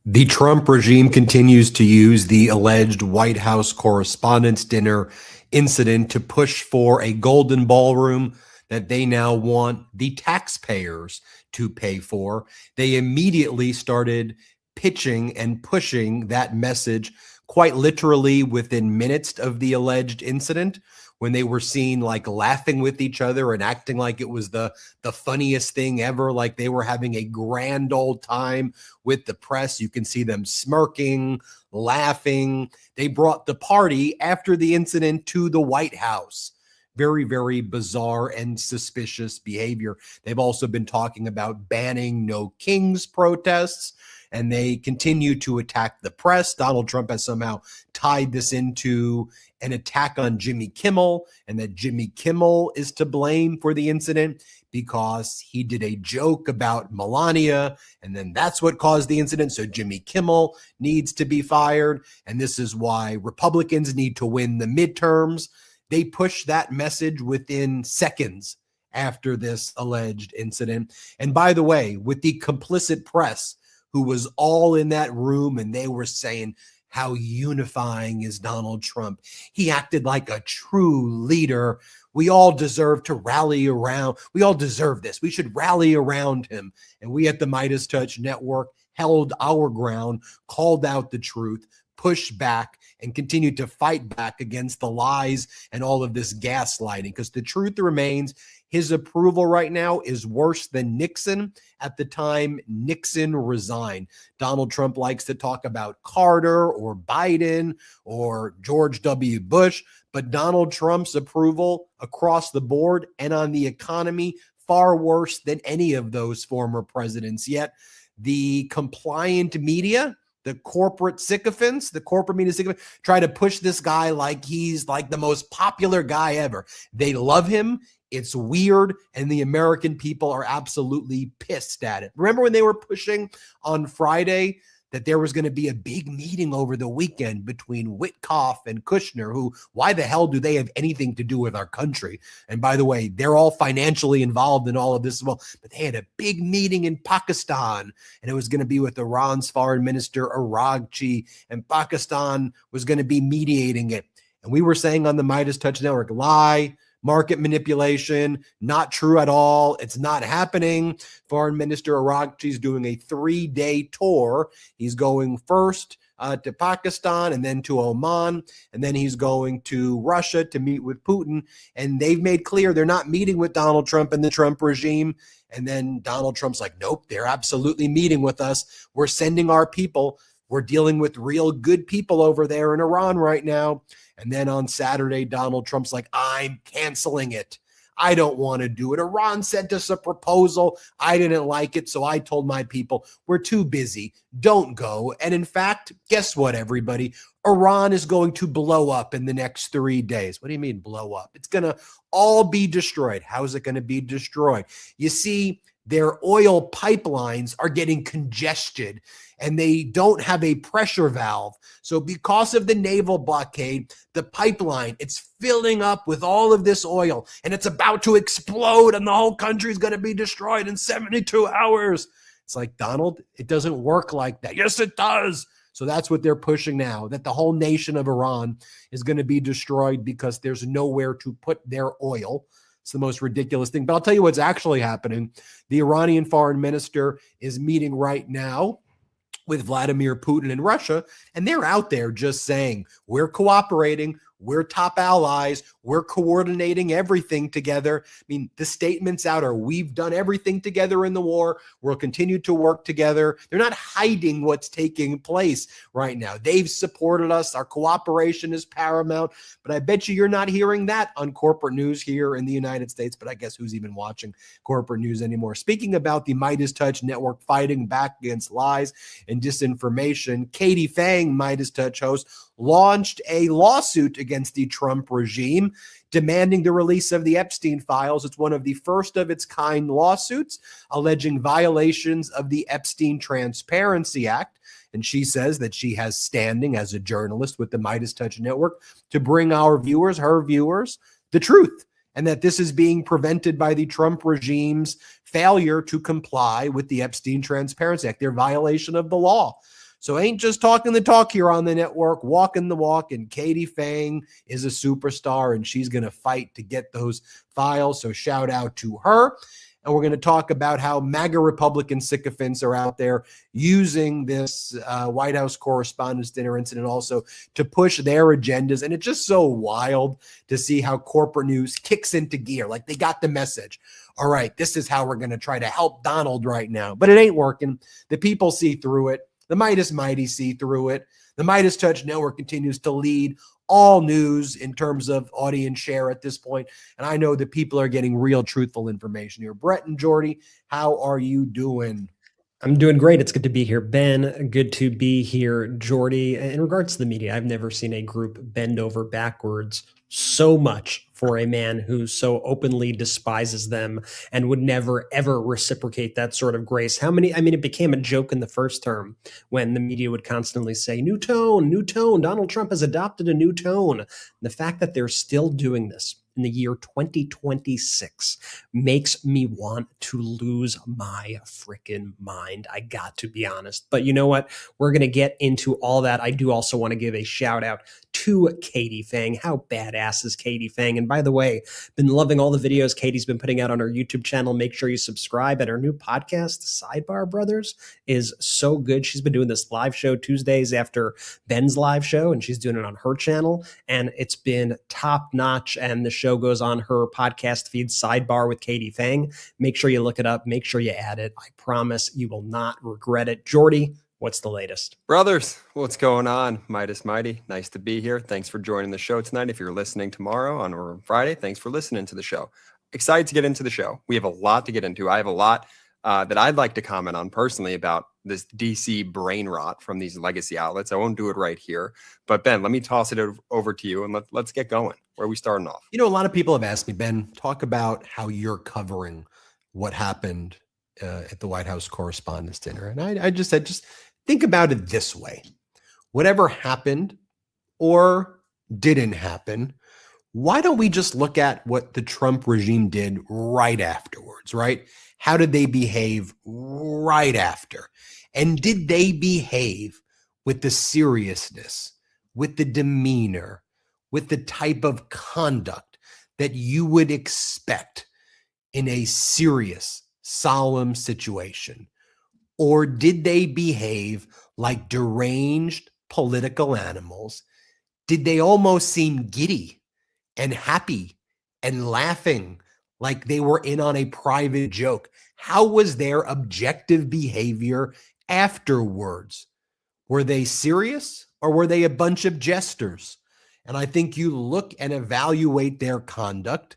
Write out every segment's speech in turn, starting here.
The Trump regime continues to use the alleged White House Correspondents Dinner incident to push for a golden ballroom that they now want the taxpayers to pay for. They immediately started pitching and pushing that message quite literally within minutes of the alleged incident, when they were seen like laughing with each other and acting like it was the funniest thing ever, like they were having a grand old time with the press. You can see them smirking, laughing. They brought the party after the incident to the White House. Very, very bizarre and suspicious behavior. They've also been talking about banning No Kings protests, and they continue to attack the press. Donald Trump has somehow tied this into an attack on Jimmy Kimmel, and that Jimmy Kimmel is to blame for the incident because he did a joke about Melania, and then that's what caused the incident. So Jimmy Kimmel needs to be fired, and this is why Republicans need to win the midterms. They push that message within seconds after this alleged incident. And by the way, with the complicit press who was all in that room, and they were saying how unifying is Donald Trump. He acted like a true leader. We all deserve to rally around. We all deserve this. We should rally around him. And we at the MeidasTouch Network held our ground, called out the truth, pushed back, and continued to fight back against the lies and all of this gaslighting. Because the truth remains, his approval right now is worse than Nixon at the time Nixon resigned. Donald Trump likes to talk about Carter or Biden or George W. Bush, but Donald Trump's approval across the board and on the economy, far worse than any of those former presidents. Yet the compliant media, the corporate sycophants, the corporate media sycophants, try to push this guy like he's like the most popular guy ever. They love him. It's weird, and the American people are absolutely pissed at it. Remember when they were pushing on Friday that there was going to be a big meeting over the weekend between Witkoff and Kushner, who, why the hell do they have anything to do with our country? And by the way, they're all financially involved in all of this as well. But they had a big meeting in Pakistan, and it was going to be with Iran's foreign minister, Araghchi, and Pakistan was going to be mediating it. And we were saying on the MeidasTouch Network, lie, market manipulation, not true at all. It's not happening. Foreign Minister Araghchi is doing a 3-day tour. He's going first to Pakistan and then to Oman, and then he's going to Russia to meet with Putin. And they've made clear they're not meeting with Donald Trump and the Trump regime. And then Donald Trump's like, nope, they're absolutely meeting with us. We're sending our people. We're dealing with real good people over there in Iran right now. And then on Saturday, Donald Trump's like, I'm canceling it. I don't want to do it. Iran sent us a proposal. I didn't like it. So I told my people, we're too busy. Don't go. And in fact, guess what, everybody? Iran is going to blow up in the next 3 days. What do you mean blow up? It's going to all be destroyed. How is it going to be destroyed? You see, their oil pipelines are getting congested and they don't have a pressure valve. So because of the naval blockade, the pipeline, it's filling up with all of this oil and it's about to explode and the whole country is going to be destroyed in 72 hours. It's like, Donald, it doesn't work like that. Yes, it does. So that's what they're pushing now, that the whole nation of Iran is going to be destroyed because there's nowhere to put their oil. It's the most ridiculous thing. But I'll tell you what's actually happening. The Iranian foreign minister is meeting right now with Vladimir Putin in Russia, and they're out there just saying, we're cooperating, we're top allies, we're coordinating everything together. I mean, the statements out are, we've done everything together in the war, we'll continue to work together. They're not hiding what's taking place right now. They've supported us, our cooperation is paramount, but I bet you're not hearing that on corporate news here in the United States, but I guess who's even watching corporate news anymore? Speaking about the MeidasTouch Network fighting back against lies and disinformation, Katie Phang, MeidasTouch host, launched a lawsuit against the Trump regime demanding the release of the Epstein files. It's one of the first of its kind lawsuits alleging violations of the Epstein Transparency Act. And she says that she has standing as a journalist with the MeidasTouch Network to bring our viewers, her viewers, the truth, and that this is being prevented by the Trump regime's failure to comply with the Epstein Transparency Act, their violation of the law. So ain't just talking the talk here on the network, walking the walk. And Katie Phang is a superstar, and she's going to fight to get those files. So shout out to her. And we're going to talk about how MAGA Republican sycophants are out there using this White House Correspondents Dinner incident also to push their agendas. And it's just so wild to see how corporate news kicks into gear. Like they got the message. All right, this is how we're going to try to help Donald right now. But it ain't working. The people see through it. The Meidas Mighty see through it. The MeidasTouch Network continues to lead all news in terms of audience share at this point. And I know that people are getting real truthful information here. Brett and Jordy, how are you doing? I'm doing great. It's good to be here, Ben. Good to be here, Jordy. In regards to the media, I've never seen a group bend over backwards so much for a man who so openly despises them and would never, ever reciprocate that sort of grace. It became a joke in the first term when the media would constantly say, new tone, Donald Trump has adopted a new tone. And the fact that they're still doing this in the year 2026 makes me want to lose my freaking mind. I got to be honest. But you know what? We're going to get into all that. I do also want to give a shout out to Katie Phang. How badass is Katie Phang? And by the way, been loving all the videos Katie's been putting out on her YouTube channel. Make sure you subscribe. And her new podcast, Sidebar Brothers, is so good. She's been doing this live show Tuesdays after Ben's live show, and she's doing it on her channel. And it's been top notch. And the show goes on her podcast feed, Sidebar with Katie Phang. Make sure you look it up. Make sure you add it. I promise you will not regret it. Jordy, what's the latest? Brothers, what's going on? Meidas Mighty, nice to be here. Thanks for joining the show tonight. If you're listening tomorrow or Friday, thanks for listening to the show. Excited to get into the show. We have a lot to get into. I have a lot that I'd like to comment on personally about this DC brain rot from these legacy outlets. I won't do it right here. But Ben, let me toss it over to you and let's get going. Where are we starting off? You know, a lot of people have asked me, Ben, talk about how you're covering what happened at the White House Correspondents Dinner. And I just said, just think about it this way. Whatever happened or didn't happen, why don't we just look at what the Trump regime did right afterwards, right? How did they behave right after? And did they behave with the seriousness, with the demeanor, with the type of conduct that you would expect in a serious, solemn situation? Or did they behave like deranged political animals? Did they almost seem giddy and happy and laughing like they were in on a private joke? How was their objective behavior afterwards? Were they serious or were they a bunch of jesters? And I think you look and evaluate their conduct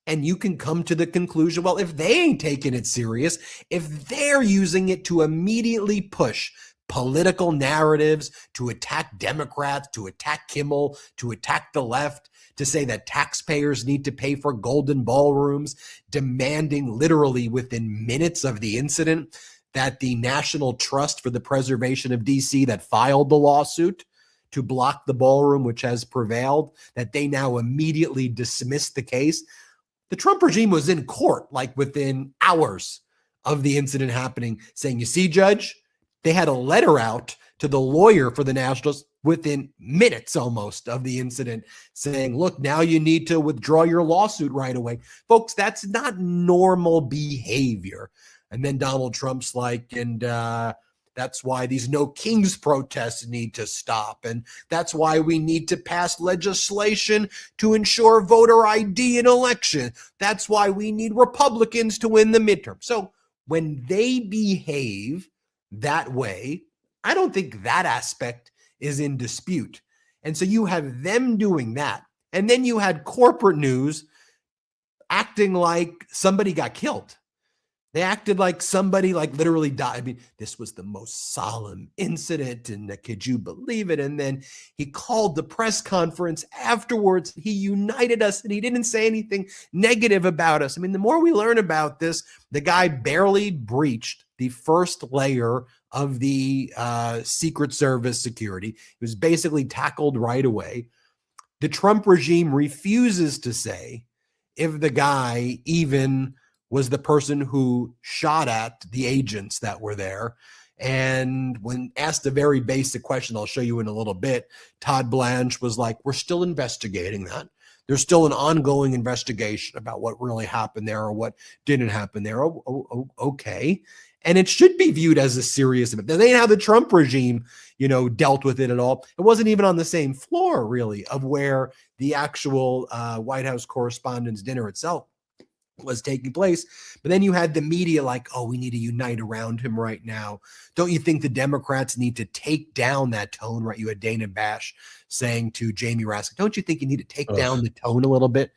and you can come to the conclusion, well, if they ain't taking it serious, if they're using it to immediately push political narratives, to attack Democrats, to attack Kimmel, to attack the left, to say that taxpayers need to pay for golden ballrooms, demanding literally within minutes of the incident that the National Trust for the Preservation of DC that filed the lawsuit to block the ballroom, which has prevailed, that they now immediately dismissed the case. The Trump regime was in court like within hours of the incident happening, saying, you see, Judge, they had a letter out to the lawyer for the Nationals within minutes almost of the incident saying, look, now you need to withdraw your lawsuit right away. Folks, that's not normal behavior. And then Donald Trump's like, and that's why these No Kings protests need to stop. And that's why we need to pass legislation to ensure voter ID in election. That's why we need Republicans to win the midterm. So when they behave that way, I don't think that aspect is in dispute. And so you have them doing that. And then you had corporate news acting like somebody got killed. They acted like somebody like literally died. I mean, this was the most solemn incident, and could you believe it? And then he called the press conference afterwards. He united us, and he didn't say anything negative about us. I mean, the more we learn about this, the guy barely breached the first layer of the Secret Service security. He was basically tackled right away. The Trump regime refuses to say if the guy even was the person who shot at the agents that were there. And when asked a very basic question, I'll show you in a little bit, Todd Blanche was like, we're still investigating that. There's still an ongoing investigation about what really happened there or what didn't happen there. Okay. And it should be viewed as a serious event. That ain't how the Trump regime, dealt with it at all. It wasn't even on the same floor, really, of where the actual White House Correspondents' Dinner itself was taking place. But then you had the media like, oh, we need to unite around him right now. Don't you think the Democrats need to take down that tone, right? You had Dana Bash saying to Jamie Raskin, don't you think you need to take down the tone a little bit?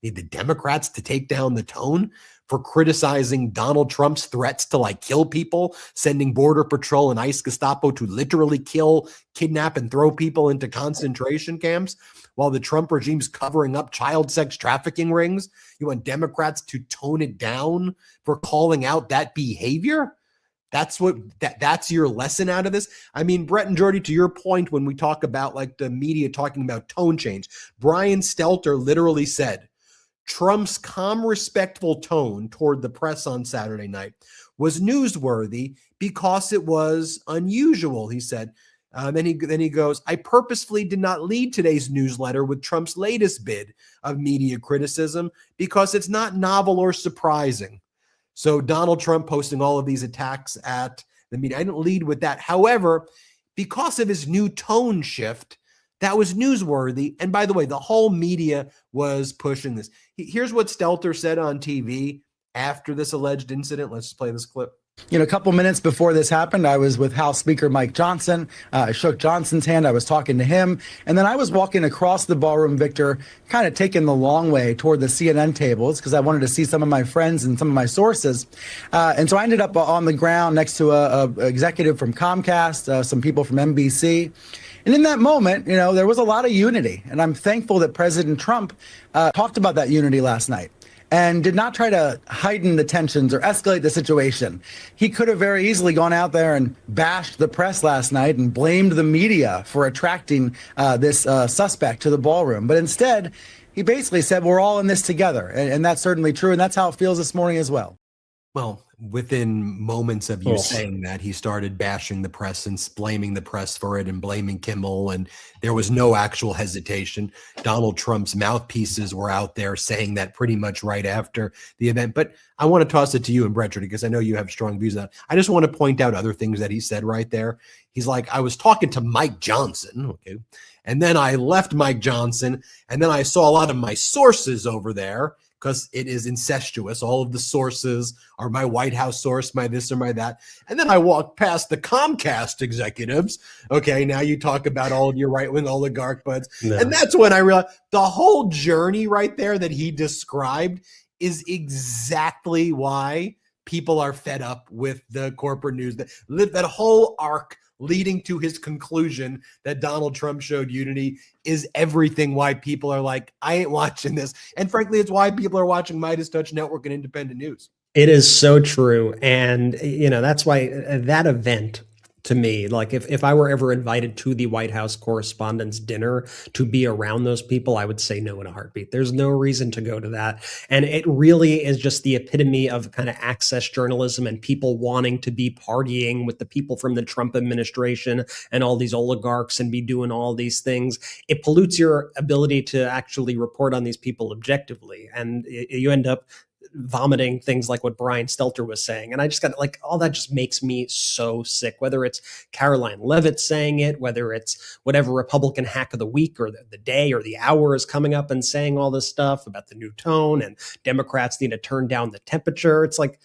Need the Democrats to take down the tone for criticizing Donald Trump's threats to kill people, sending Border Patrol and ICE Gestapo to literally kill, kidnap, and throw people into concentration camps while the Trump regime's covering up child sex trafficking rings? You want Democrats to tone it down for calling out that behavior? That's your lesson out of this. I mean, Brett and Jordy, to your point, when we talk about the media talking about tone change, Brian Stelter literally said, Trump's calm, respectful tone toward the press on Saturday night was newsworthy because it was unusual, he said. Then he goes, I purposefully did not lead today's newsletter with Trump's latest bid of media criticism because it's not novel or surprising. So Donald Trump posting all of these attacks at the media, I didn't lead with that. However, because of his new tone shift, that was newsworthy. And by the way, the whole media was pushing this. Here's what Stelter said on TV after this alleged incident. Let's just play this clip. A couple minutes before this happened, I was with House Speaker Mike Johnson. I shook Johnson's hand. I was talking to him. And then I was walking across the ballroom, Victor, kind of taking the long way toward the CNN tables because I wanted to see some of my friends and some of my sources. And so I ended up on the ground next to a executive from Comcast, some people from NBC. And in that moment, there was a lot of unity. And I'm thankful that President Trump talked about that unity last night and did not try to heighten the tensions or escalate the situation. He could have very easily gone out there and bashed the press last night and blamed the media for attracting this suspect to the ballroom. But instead, he basically said, we're all in this together. And that's certainly true. And that's how it feels this morning as well. Well, within moments of you saying that, he started bashing the press and blaming the press for it and blaming Kimmel. And there was no actual hesitation. Donald Trump's mouthpieces were out there saying that pretty much right after the event. But I want to toss it to you and Brett, because I know you have strong views on it. I just want to point out other things that he said right there. He's like, I was talking to Mike Johnson. Okay. And then I left Mike Johnson. And then I saw a lot of my sources over there, because it is incestuous. All of the sources are my White House source, my this or my that. And then I walked past the Comcast executives. Okay, now you talk about all of your right-wing oligarch buds. No. And that's when I realized the whole journey right there that he described is exactly why people are fed up with the corporate news. That whole arc leading to his conclusion that Donald Trump showed unity is everything why people are like, I ain't watching this. And frankly, it's why people are watching MeidasTouch Network and independent news. It is so true. And, that's why that event, to me, if I were ever invited to the White House Correspondents' Dinner to be around those people, I would say no in a heartbeat. There's no reason to go to that. And it really is just the epitome of kind of access journalism and people wanting to be partying with the people from the Trump administration and all these oligarchs and be doing all these things. It pollutes your ability to actually report on these people objectively. And you end up vomiting things like what Brian Stelter was saying. And I just got all that just makes me so sick, whether it's Caroline Leavitt saying it, whether it's whatever Republican hack of the week or the day or the hour is coming up and saying all this stuff about the new tone and Democrats need to turn down the temperature. It's like,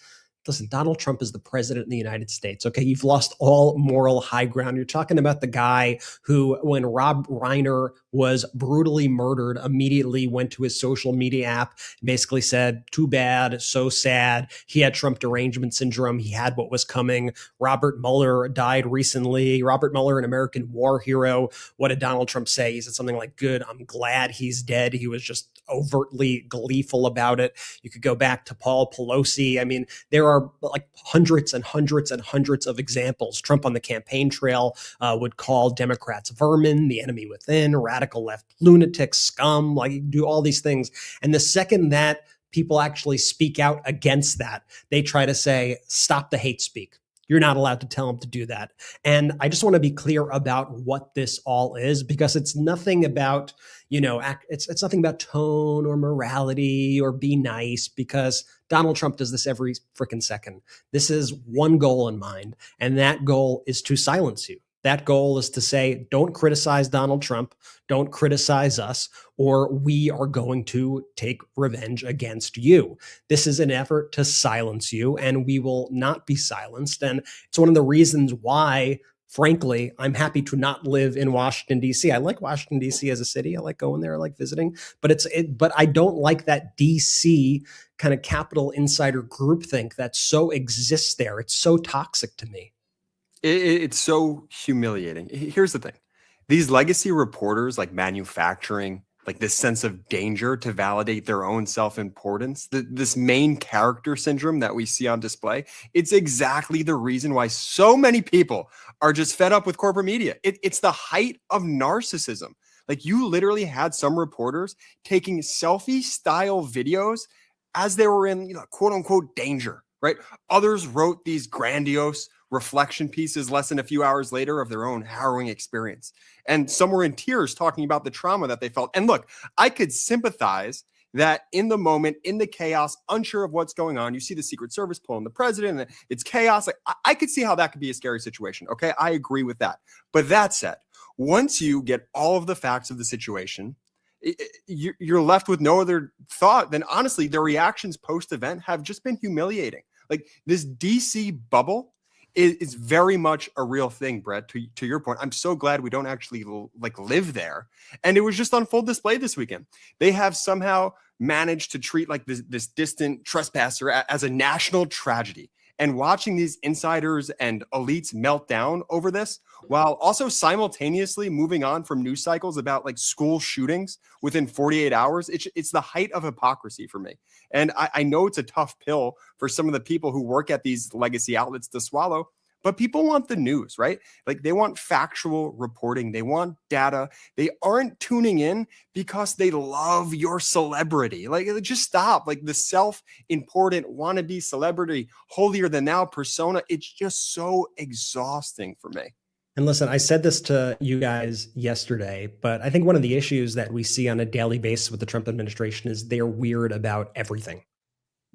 listen, Donald Trump is the president of the United States. Okay, you've lost all moral high ground. You're talking about the guy who, when Rob Reiner was brutally murdered, immediately went to his social media app, basically said, too bad, so sad. He had Trump derangement syndrome. He had what was coming. Robert Mueller died recently. Robert Mueller, an American war hero. What did Donald Trump say? He said something like, good, I'm glad he's dead. He was just overtly gleeful about it. You could go back to Paul Pelosi. I mean, there are hundreds and hundreds and hundreds of examples. Trump on the campaign trail would call Democrats vermin, the enemy within, radical left lunatics, scum, do all these things. And the second that people actually speak out against that, they try to say, stop the hate speak. You're not allowed to tell him to do that. And I just want to be clear about what this all is, because it's nothing about, it's nothing about tone or morality or be nice, because Donald Trump does this every freaking second. This is one goal in mind, and that goal is to silence you. That goal is to say, don't criticize Donald Trump, don't criticize us, or we are going to take revenge against you. This is an effort to silence you, and we will not be silenced. And it's one of the reasons why, frankly, I'm happy to not live in Washington, D.C. I like Washington, D.C. as a city. I like going there. I like visiting. But but I don't like that D.C. kind of Capitol insider groupthink that so exists there. It's so toxic to me. It's so humiliating. Here's the thing. These legacy reporters like manufacturing like this sense of danger to validate their own self-importance, this main character syndrome that we see on display. It's exactly the reason why so many people are just fed up with corporate media. It's the height of narcissism. Like, you literally had some reporters taking selfie style videos as they were in, quote unquote, danger, right? Others wrote these grandiose reflection pieces less than a few hours later of their own harrowing experience. And some were in tears talking about the trauma that they felt. And look, I could sympathize that in the moment, in the chaos, unsure of what's going on, you see the Secret Service pulling the president, and it's chaos. Like, I could see how that could be a scary situation. Okay, I agree with that. But that said, once you get all of the facts of the situation, you're left with no other thought than, honestly, the reactions post-event have just been humiliating. Like, this DC bubble is very much a real thing, Brett, to your point. I'm so glad we don't actually live there. And it was just on full display this weekend. They have somehow managed to treat like this distant trespasser as a national tragedy. And watching these insiders and elites melt down over this, while also simultaneously moving on from news cycles about like school shootings within 48 hours, it's the height of hypocrisy for me. And I know it's a tough pill for some of the people who work at these legacy outlets to swallow, but people want the news, right? Like, they want factual reporting. They want data. They aren't tuning in because they love your celebrity. Like, just stop. Like, the self-important wannabe celebrity, holier than thou persona, it's just so exhausting for me. And listen, I said this to you guys yesterday, but I think one of the issues that we see on a daily basis with the Trump administration is they're weird about everything.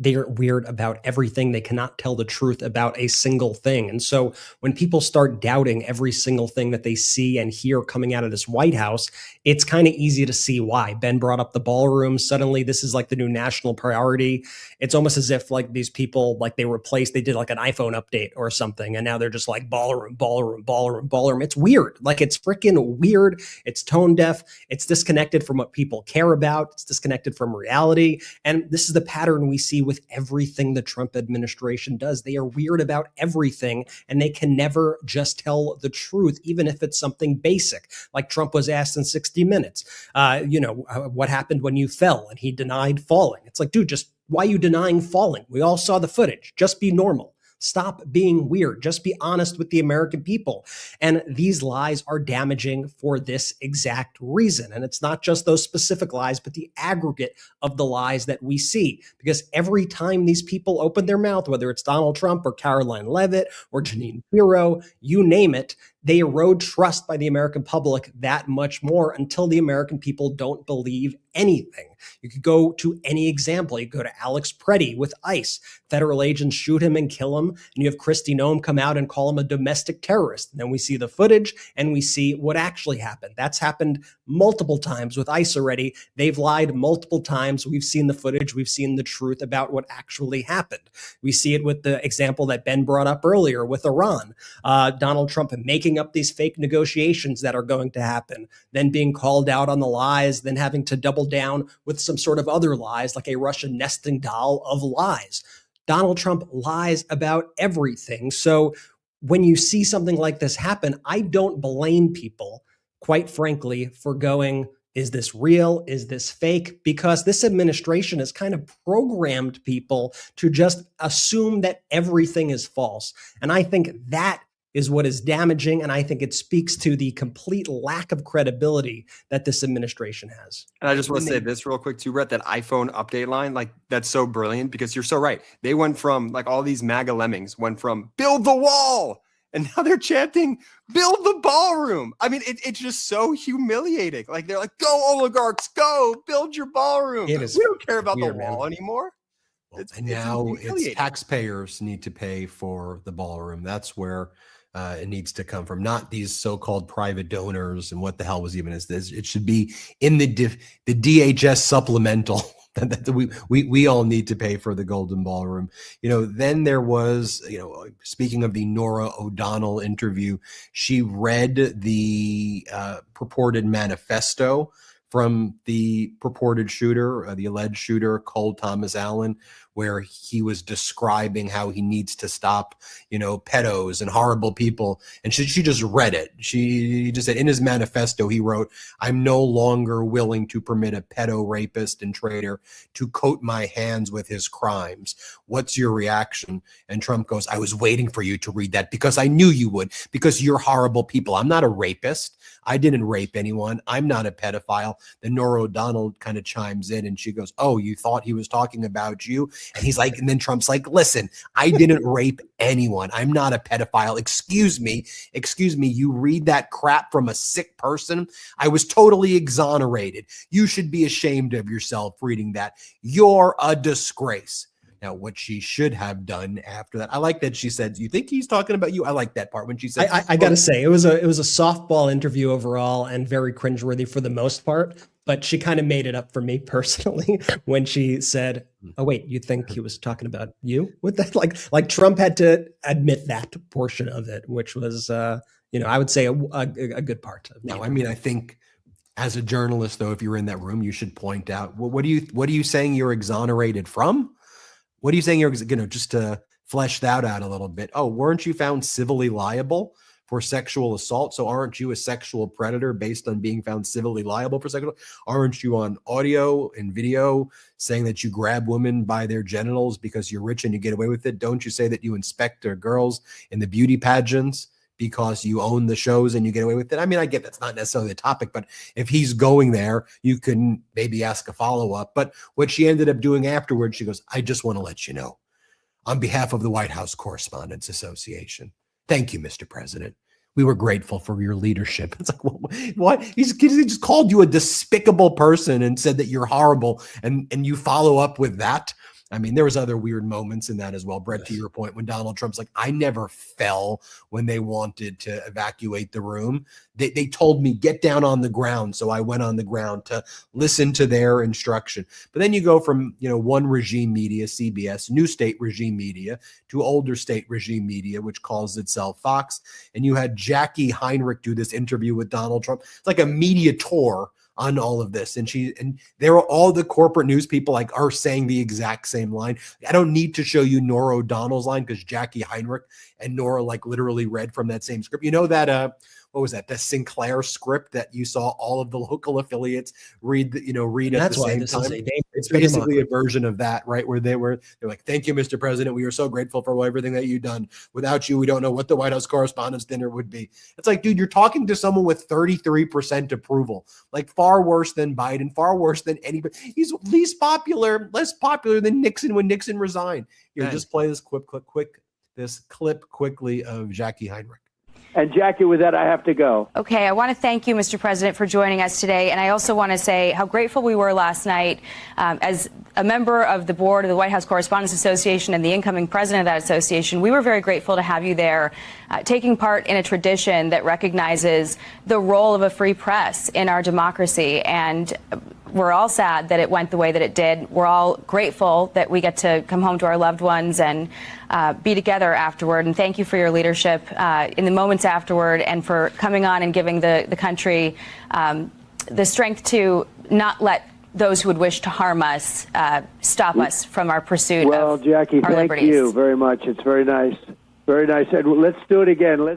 They're weird about everything. They cannot tell the truth about a single thing. And so when people start doubting every single thing that they see and hear coming out of this White House, it's kind of easy to see why. Ben brought up the ballroom. Suddenly, this is like the new national priority. It's almost as if like these people, like they did like an iPhone update or something. And now they're just like ballroom, ballroom, ballroom, ballroom. It's weird. Like, it's freaking weird. It's tone deaf. It's disconnected from what people care about. It's disconnected from reality. And this is the pattern we see with everything the Trump administration does. They are weird about everything, and they can never just tell the truth, even if it's something basic. Like Trump was asked in 60 Minutes, what happened when you fell? And he denied falling. It's like, dude, just why are you denying falling? We all saw the footage. Just be normal. Stop being weird. Just be honest with the American people. And these lies are damaging for this exact reason. And it's not just those specific lies, but the aggregate of the lies that we see. Because every time these people open their mouth, whether it's Donald Trump or Caroline Leavitt or Jeanine Pirro, you name it, they erode trust by the American public that much more until the American people don't believe anything. You could go to any example. You go to Alex Preddy with ICE. Federal agents shoot him and kill him. And you have Kristi Noem come out and call him a domestic terrorist. And then we see the footage and we see what actually happened. That's happened multiple times with ICE already. They've lied multiple times. We've seen the footage. We've seen the truth about what actually happened. We see it with the example that Ben brought up earlier with Iran. Donald Trump making up these fake negotiations that are going to happen, then being called out on the lies, then having to double down with some sort of other lies, like a Russian nesting doll of lies. Donald Trump lies about everything. So when you see something like this happen, I don't blame people, quite frankly, for going, is this real? Is this fake? Because this administration has kind of programmed people to just assume that everything is false. And I think that is what is damaging. And I think it speaks to the complete lack of credibility that this administration has. And I just want to say this real quick too, Brett, that iPhone update line, like that's so brilliant because you're so right. They went from like all these MAGA lemmings went from build the wall. And now they're chanting, build the ballroom. I mean, it's just so humiliating. Like they're like, go oligarchs, go build your ballroom. We don't care about the wall anymore. And now it's taxpayers need to pay for the ballroom. That's where it needs to come from, not these so-called private donors. And what the hell was even is this? It should be in the DHS supplemental that we all need to pay for the Golden Ballroom. Then there was, speaking of the Norah O'Donnell interview, she read the purported manifesto from the purported shooter, the alleged shooter, Cole Thomas Allen, where he was describing how he needs to stop, pedos and horrible people. And she just read it. She just said in his manifesto, he wrote, "I'm no longer willing to permit a pedo rapist and traitor to coat my hands with his crimes. What's your reaction?" And Trump goes, "I was waiting for you to read that because I knew you would, because you're horrible people. I'm not a rapist. I didn't rape anyone. I'm not a pedophile." Then Norah O'Donnell kind of chimes in and she goes, "Oh, you thought he was talking about you?" And he's like, and then Trump's like, "Listen, I didn't rape anyone. I'm not a pedophile. Excuse me. You read that crap from a sick person? I was totally exonerated. You should be ashamed of yourself reading that. You're a disgrace." Now, what she should have done after that, I like that she said, "You think he's talking about you?" I like that part when she said, I got to say, it was a softball interview overall and very cringeworthy for the most part. But she kind of made it up for me personally when she said, "Oh, wait, you think he was talking about you?" With that, like Trump had to admit that portion of it, which was, I would say a good part of No, I mean, I think as a journalist, though, if you're in that room, you should point out, well, what are you saying you're exonerated from? What are you saying you're, just to flesh that out a little bit? Oh, weren't you found civilly liable for sexual assault? So aren't you a sexual predator based on being found civilly liable for sexual? Aren't you on audio and video saying that you grab women by their genitals because you're rich and you get away with it? Don't you say that you inspect girls in the beauty pageants because you own the shows and you get away with it? I mean, I get that's not necessarily the topic, but if he's going there, you can maybe ask a follow-up. But what she ended up doing afterwards, she goes, "I just want to let you know, on behalf of the White House Correspondents Association, thank you, Mr. President. We were grateful for your leadership." It's like, what? He just called you a despicable person and said that you're horrible, and you follow up with that? I mean, there was other weird moments in that as well. Brett, to your point, when Donald Trump's like, "I never fell when they wanted to evacuate the room. They told me get down on the ground. So I went on the ground to listen to their instruction." But then you go from, one regime media, CBS, new state regime media, to older state regime media, which calls itself Fox. And you had Jackie Heinrich do this interview with Donald Trump. It's like a media tour on all of this. And there are all the corporate news people are saying the exact same line. I don't need to show you Norah O'Donnell's line because Jackie Heinrich and Norah literally read from that same script. What was that? The Sinclair script that you saw all of the local affiliates read at the same time. It's basically a version of that, right? Where they're like, "Thank you, Mr. President. We are so grateful for everything that you've done. Without you, we don't know what the White House Correspondents Dinner would be." It's like, dude, you're talking to someone with 33% approval, like far worse than Biden, far worse than anybody. He's less popular than Nixon when Nixon resigned. Here, just play this clip quickly of Jackie Heinrich. And Jackie, with that, I have to go. Okay, I want to thank you, Mr. President, for joining us today. And I also want to say how grateful we were last night as a member of the board of the White House Correspondents Association and the incoming president of that association. We were very grateful to have you there, taking part in a tradition that recognizes the role of a free press in our democracy. And we're all sad that it went the way that it did. We're all grateful that we get to come home to our loved ones and be together afterward. And thank you for your leadership in the moments afterward and for coming on and giving the country the strength to not let those who would wish to harm us stop us from our pursuit of our liberties. Well, Jackie, thank you very much. It's very nice. Very nice. And let's do it again.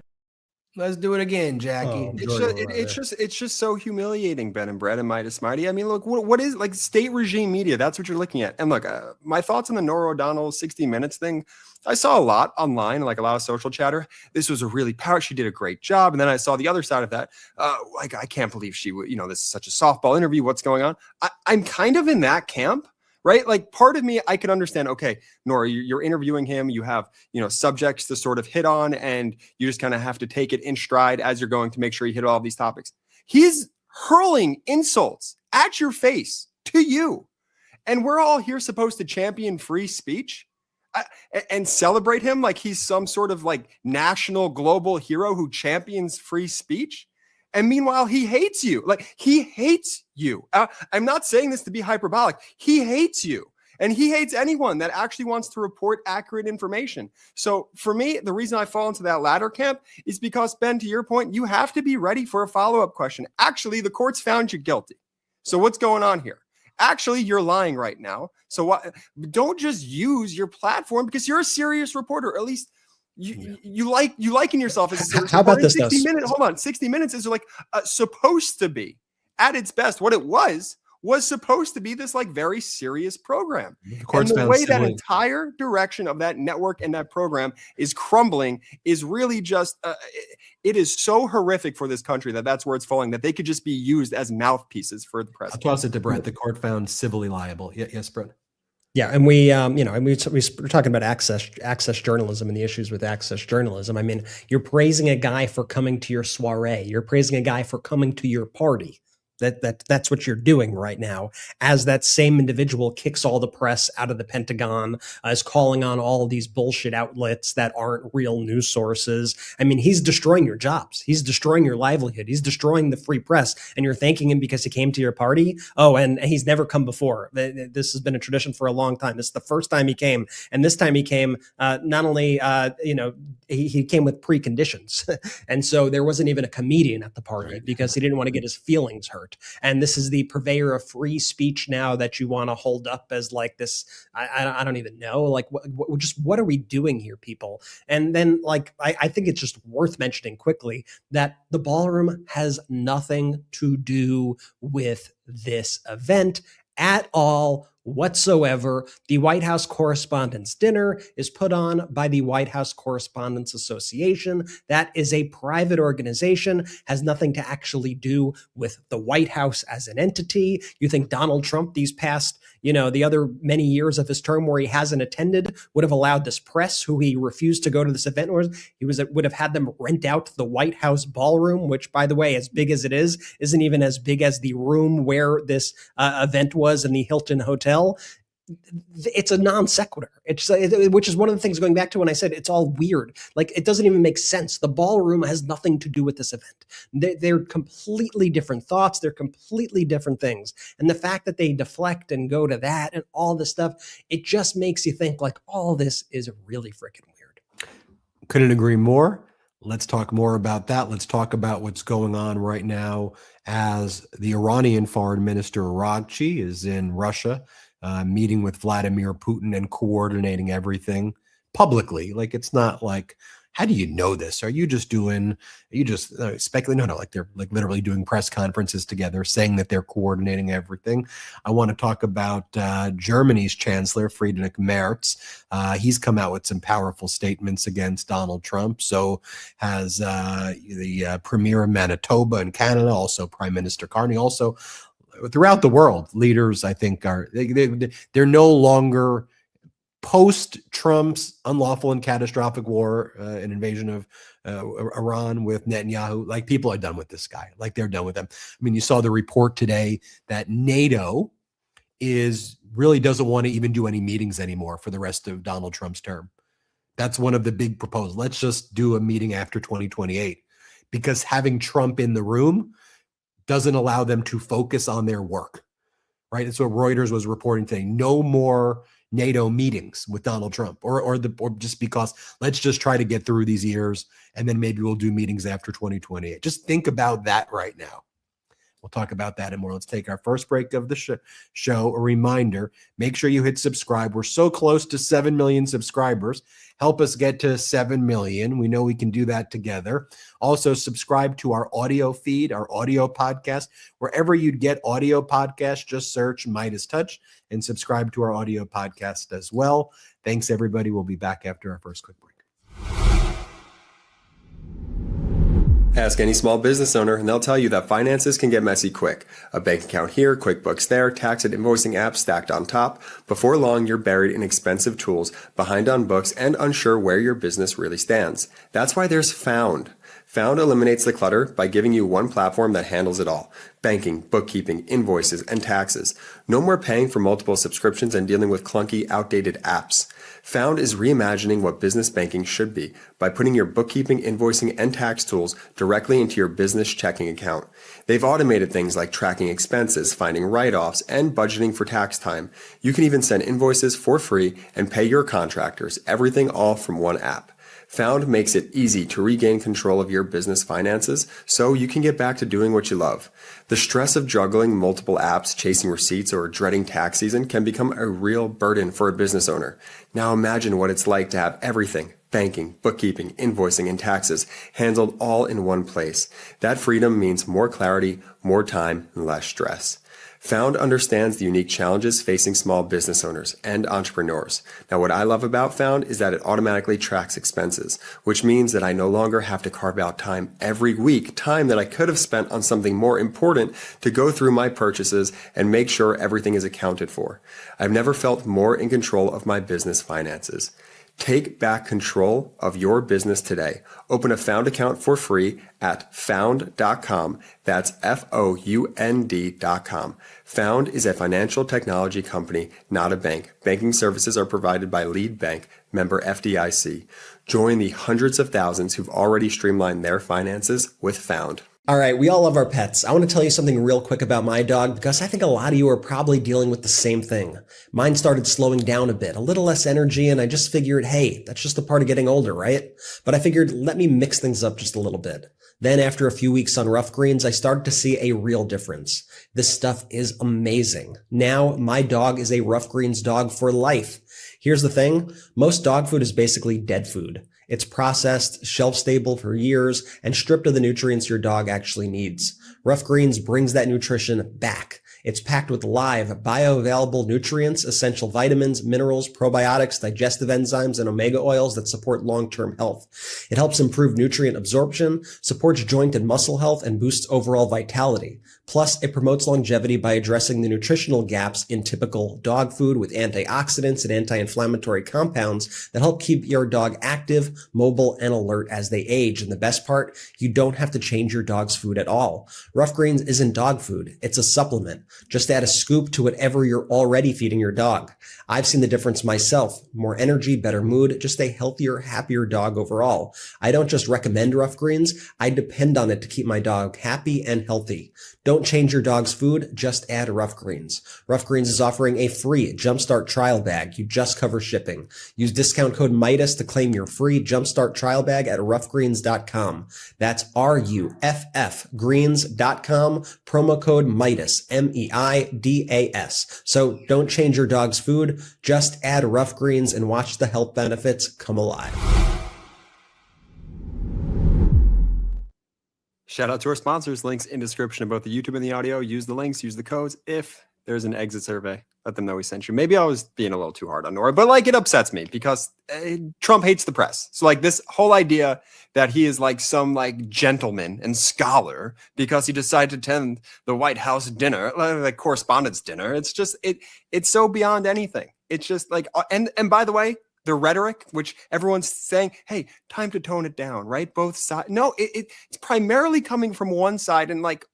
Let's do it again, Jackie. Oh, It's just so humiliating, Ben and Brett and Midas Mighty. I mean, look, what is like state regime media? That's what you're looking at. And look, my thoughts on the Norah O'Donnell 60 Minutes thing. I saw a lot online, like a lot of social chatter. This was a really powerful. She did a great job. And then I saw the other side of that. Like, I can't believe she would. This is such a softball interview. What's going on? I'm kind of in that camp. Right? Like part of me, I can understand, okay, Norah, you're interviewing him. You have, subjects to sort of hit on, and you just kind of have to take it in stride as you're going to make sure you hit all of these topics. He's hurling insults at your face to you. And we're all here supposed to champion free speech and celebrate him like he's some sort of like national global hero who champions free speech. And meanwhile, he hates you. Like, he hates you. I'm not saying this to be hyperbolic. He hates you. And he hates anyone that actually wants to report accurate information. So for me, the reason I fall into that latter camp is because, Ben, to your point, you have to be ready for a follow-up question. Actually, the court's found you guilty. So what's going on here? Actually, you're lying right now. So what? Don't just use your platform because you're a serious reporter, or at least you liken yourself as a serious How about this? 60 Minutes. Hold on. 60 Minutes is like supposed to be at its best. What it was supposed to be this like very serious program. And the way that entire direction of that network and that program is crumbling is really just, it is so horrific for this country that's where it's falling, that they could just be used as mouthpieces for the president. I'll toss it to Brett. The court found civilly liable. Yes, Brett. Yeah, and we we're talking about access journalism and the issues with access journalism. I mean, you're praising a guy for coming to your soiree. You're praising a guy for coming to your party. That's what you're doing right now, as that same individual kicks all the press out of the Pentagon, is calling on all these bullshit outlets that aren't real news sources. I mean, he's destroying your jobs. He's destroying your livelihood. He's destroying the free press, and you're thanking him because he came to your party. Oh, and he's never come before. This has been a tradition for a long time. This is the first time he came, and this time he came not only he came with preconditions, and so there wasn't even a comedian at the party because he didn't want to get his feelings hurt. And this is the purveyor of free speech now that you want to hold up as like this. I don't even know. Like, what are we doing here, people? And then, like, I think it's just worth mentioning quickly that the ballroom has nothing to do with this event at all whatsoever. The White House Correspondents Dinner is put on by the White House Correspondents Association. That is a private organization, has nothing to actually do with the White House as an entity. You think Donald Trump, these past, the other many years of his term where he hasn't attended, would have allowed this press, who he refused to go to this event, or would have had them rent out the White House ballroom, which, by the way, as big as it is, isn't even as big as the room where this event was in the Hilton Hotel. It's a non sequitur, which is one of the things going back to when I said it's all weird. Like, it doesn't even make sense. The ballroom has nothing to do with this event. They're completely different thoughts. They're completely different things. And the fact that they deflect and go to that and all this stuff, it just makes you think like all this is really freaking weird. Couldn't agree more. Let's talk more about that. Let's talk about what's going on right now as the Iranian foreign minister, Araghchi, is in Russia, meeting with Vladimir Putin and coordinating everything publicly. Like, it's not like, how do you know this? Are you just speculating? No, like they're like literally doing press conferences together, saying that they're coordinating everything. I want to talk about Germany's Chancellor, Friedrich Merz. He's come out with some powerful statements against Donald Trump. So has the Premier of Manitoba in Canada, also Prime Minister Carney, also throughout the world, leaders, I think, they're no longer post-Trump's unlawful and catastrophic war, an invasion of Iran with Netanyahu. Like, people are done with this guy. Like, they're done with him. I mean, you saw the report today that NATO really doesn't want to even do any meetings anymore for the rest of Donald Trump's term. That's one of the big proposals. Let's just do a meeting after 2028, because having Trump in the room doesn't allow them to focus on their work, right? It's what Reuters was reporting today. No more NATO meetings with Donald Trump, or just because let's just try to get through these years and then maybe we'll do meetings after 2028. Just think about that right now. We'll talk about that and more. Let's take our first break of the show. A reminder, make sure you hit subscribe. We're so close to 7 million subscribers. Help us get to 7 million. We know we can do that together. Also, subscribe to our audio feed, our audio podcast. Wherever you'd get audio podcasts, just search MeidasTouch and subscribe to our audio podcast as well. Thanks, everybody. We'll be back after our first quick break. Ask any small business owner and they'll tell you that finances can get messy quick. A bank account here, QuickBooks there, tax and invoicing apps stacked on top. Before long, you're buried in expensive tools, behind on books, and unsure where your business really stands. That's why there's Found. Found eliminates the clutter by giving you one platform that handles it all. Banking, bookkeeping, invoices, and taxes. No more paying for multiple subscriptions and dealing with clunky, outdated apps. Found is reimagining what business banking should be by putting your bookkeeping, invoicing, and tax tools directly into your business checking account. They've automated things like tracking expenses, finding write-offs, and budgeting for tax time. You can even send invoices for free and pay your contractors, everything all from one app. Found makes it easy to regain control of your business finances so you can get back to doing what you love. The stress of juggling multiple apps, chasing receipts, or dreading tax season can become a real burden for a business owner. Now imagine what it's like to have everything, banking, bookkeeping, invoicing, and taxes handled all in one place. That freedom means more clarity, more time, and less stress. Found understands the unique challenges facing small business owners and entrepreneurs. Now, what I love about Found is that it automatically tracks expenses, which means that I no longer have to carve out time every week, time that I could have spent on something more important to go through my purchases and make sure everything is accounted for. I've never felt more in control of my business finances. Take back control of your business today. Open a Found account for free at found.com. That's FOUND.com. Found is a financial technology company, not a bank. Banking services are provided by Lead Bank, member FDIC. Join the hundreds of thousands who've already streamlined their finances with Found. All right, we all love our pets. I want to tell you something real quick about my dog because I think a lot of you are probably dealing with the same thing. Mine started slowing down a bit, a little less energy, and I just figured, hey, that's just a part of getting older, right? But I figured, let me mix things up just a little bit. Then after a few weeks on Rough Greens, I started to see a real difference. This stuff is amazing. Now my dog is a Rough Greens dog for life. Here's the thing. Most dog food is basically dead food. It's processed, shelf-stable for years, and stripped of the nutrients your dog actually needs. Rough Greens brings that nutrition back. It's packed with live, bioavailable nutrients, essential vitamins, minerals, probiotics, digestive enzymes, and omega oils that support long-term health. It helps improve nutrient absorption, supports joint and muscle health, and boosts overall vitality. Plus, it promotes longevity by addressing the nutritional gaps in typical dog food with antioxidants and anti-inflammatory compounds that help keep your dog active, mobile, and alert as they age. And the best part, you don't have to change your dog's food at all. Rough Greens isn't dog food. It's a supplement. Just add a scoop to whatever you're already feeding your dog. I've seen the difference myself. More energy, better mood, just a healthier, happier dog overall. I don't just recommend Rough Greens. I depend on it to keep my dog happy and healthy. Don't change your dog's food, just add Rough Greens. Rough Greens is offering a free Jumpstart trial bag. You just cover shipping. Use discount code MIDAS to claim your free Jumpstart trial bag at roughgreens.com. That's RUFF greens.com, promo code MIDAS, MEIDAS. So don't change your dog's food, just add Rough Greens and watch the health benefits come alive. Shout out to our sponsors. Links in description of both the YouTube and the audio. Use the links, use the codes. If there's an exit survey, let them know we sent you. Maybe I was being a little too hard on Nora, but like it upsets me because Trump hates the press. So like this whole idea that he is like some like gentleman and scholar because he decided to attend the White House dinner, like Correspondents Dinner. It's just, it's so beyond anything. It's just like, and by the way, the rhetoric, which everyone's saying, hey, time to tone it down, right? Both sides. No, it's primarily coming from one side and like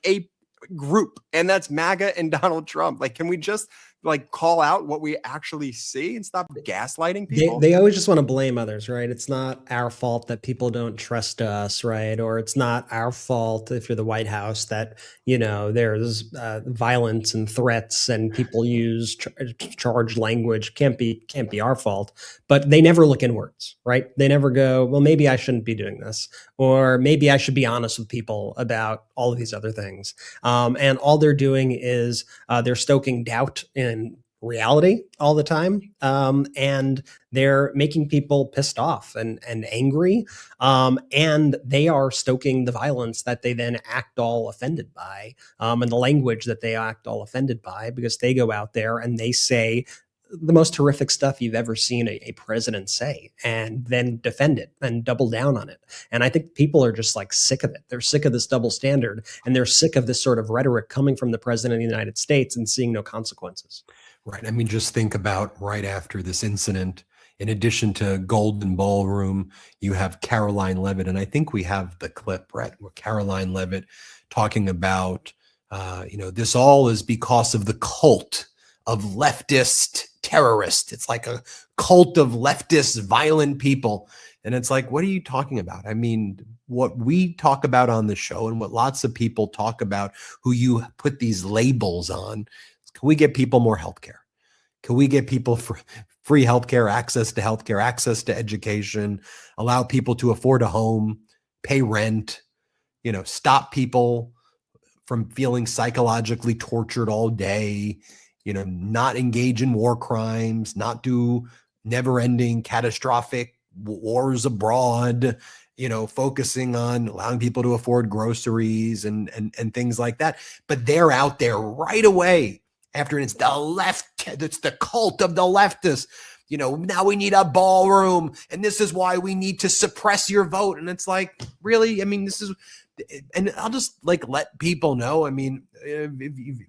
a group, and that's MAGA and Donald Trump. Like, can we just like call out what we actually see and stop gaslighting people? They always just want to blame others, right? It's not our fault that people don't trust us, right? Or it's not our fault if you're the White House that, there's violence and threats and people use charged language. Can't be our fault. But they never look inwards, right? They never go, well, maybe I shouldn't be doing this, or maybe I should be honest with people about all of these other things. And all they're doing is they're stoking doubt in reality all the time, and they're making people pissed off and angry, and they are stoking the violence that they then act all offended by, and the language that they act all offended by, because they go out there and they say the most horrific stuff you've ever seen a president say, and then defend it and double down on it. And I think people are just like sick of it. They're sick of this double standard, and they're sick of this sort of rhetoric coming from the president of the United States and seeing no consequences. Right. I mean, just think about right after this incident, in addition to Golden Ballroom, you have Caroline Levitt. And I think we have the clip, Brett, where Caroline Levitt talking about, this all is because of the cult of leftist terrorists. It's like a cult of leftist violent people. And it's like, what are you talking about? I mean, what we talk about on the show and what lots of people talk about who you put these labels on, can we get people more healthcare? Can we get people free healthcare, access to education, allow people to afford a home, pay rent, stop people from feeling psychologically tortured all day, not engage in war crimes, not do never-ending catastrophic wars abroad, focusing on allowing people to afford groceries and things like that. But they're out there right away after it's the left, it's the cult of the leftists. Now we need a ballroom, and this is why we need to suppress your vote. And it's like, really? I mean, and I'll just let people know. I mean,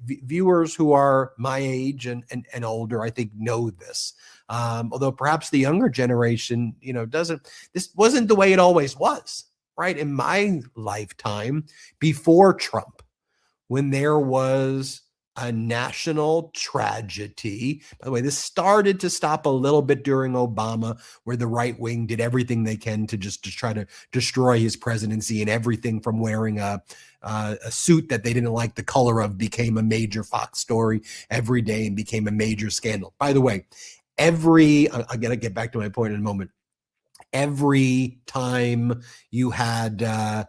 viewers who are my age and older, I think, know this. Although perhaps the younger generation, doesn't. This wasn't the way it always was, right? In my lifetime, before Trump, when there was a national tragedy. By the way, this started to stop a little bit during Obama, where the right wing did everything they can to try to destroy his presidency, and everything from wearing a suit that they didn't like the color of became a major Fox story every day and became a major scandal. By the way, I'm going to get back to my point in a moment. Every time you had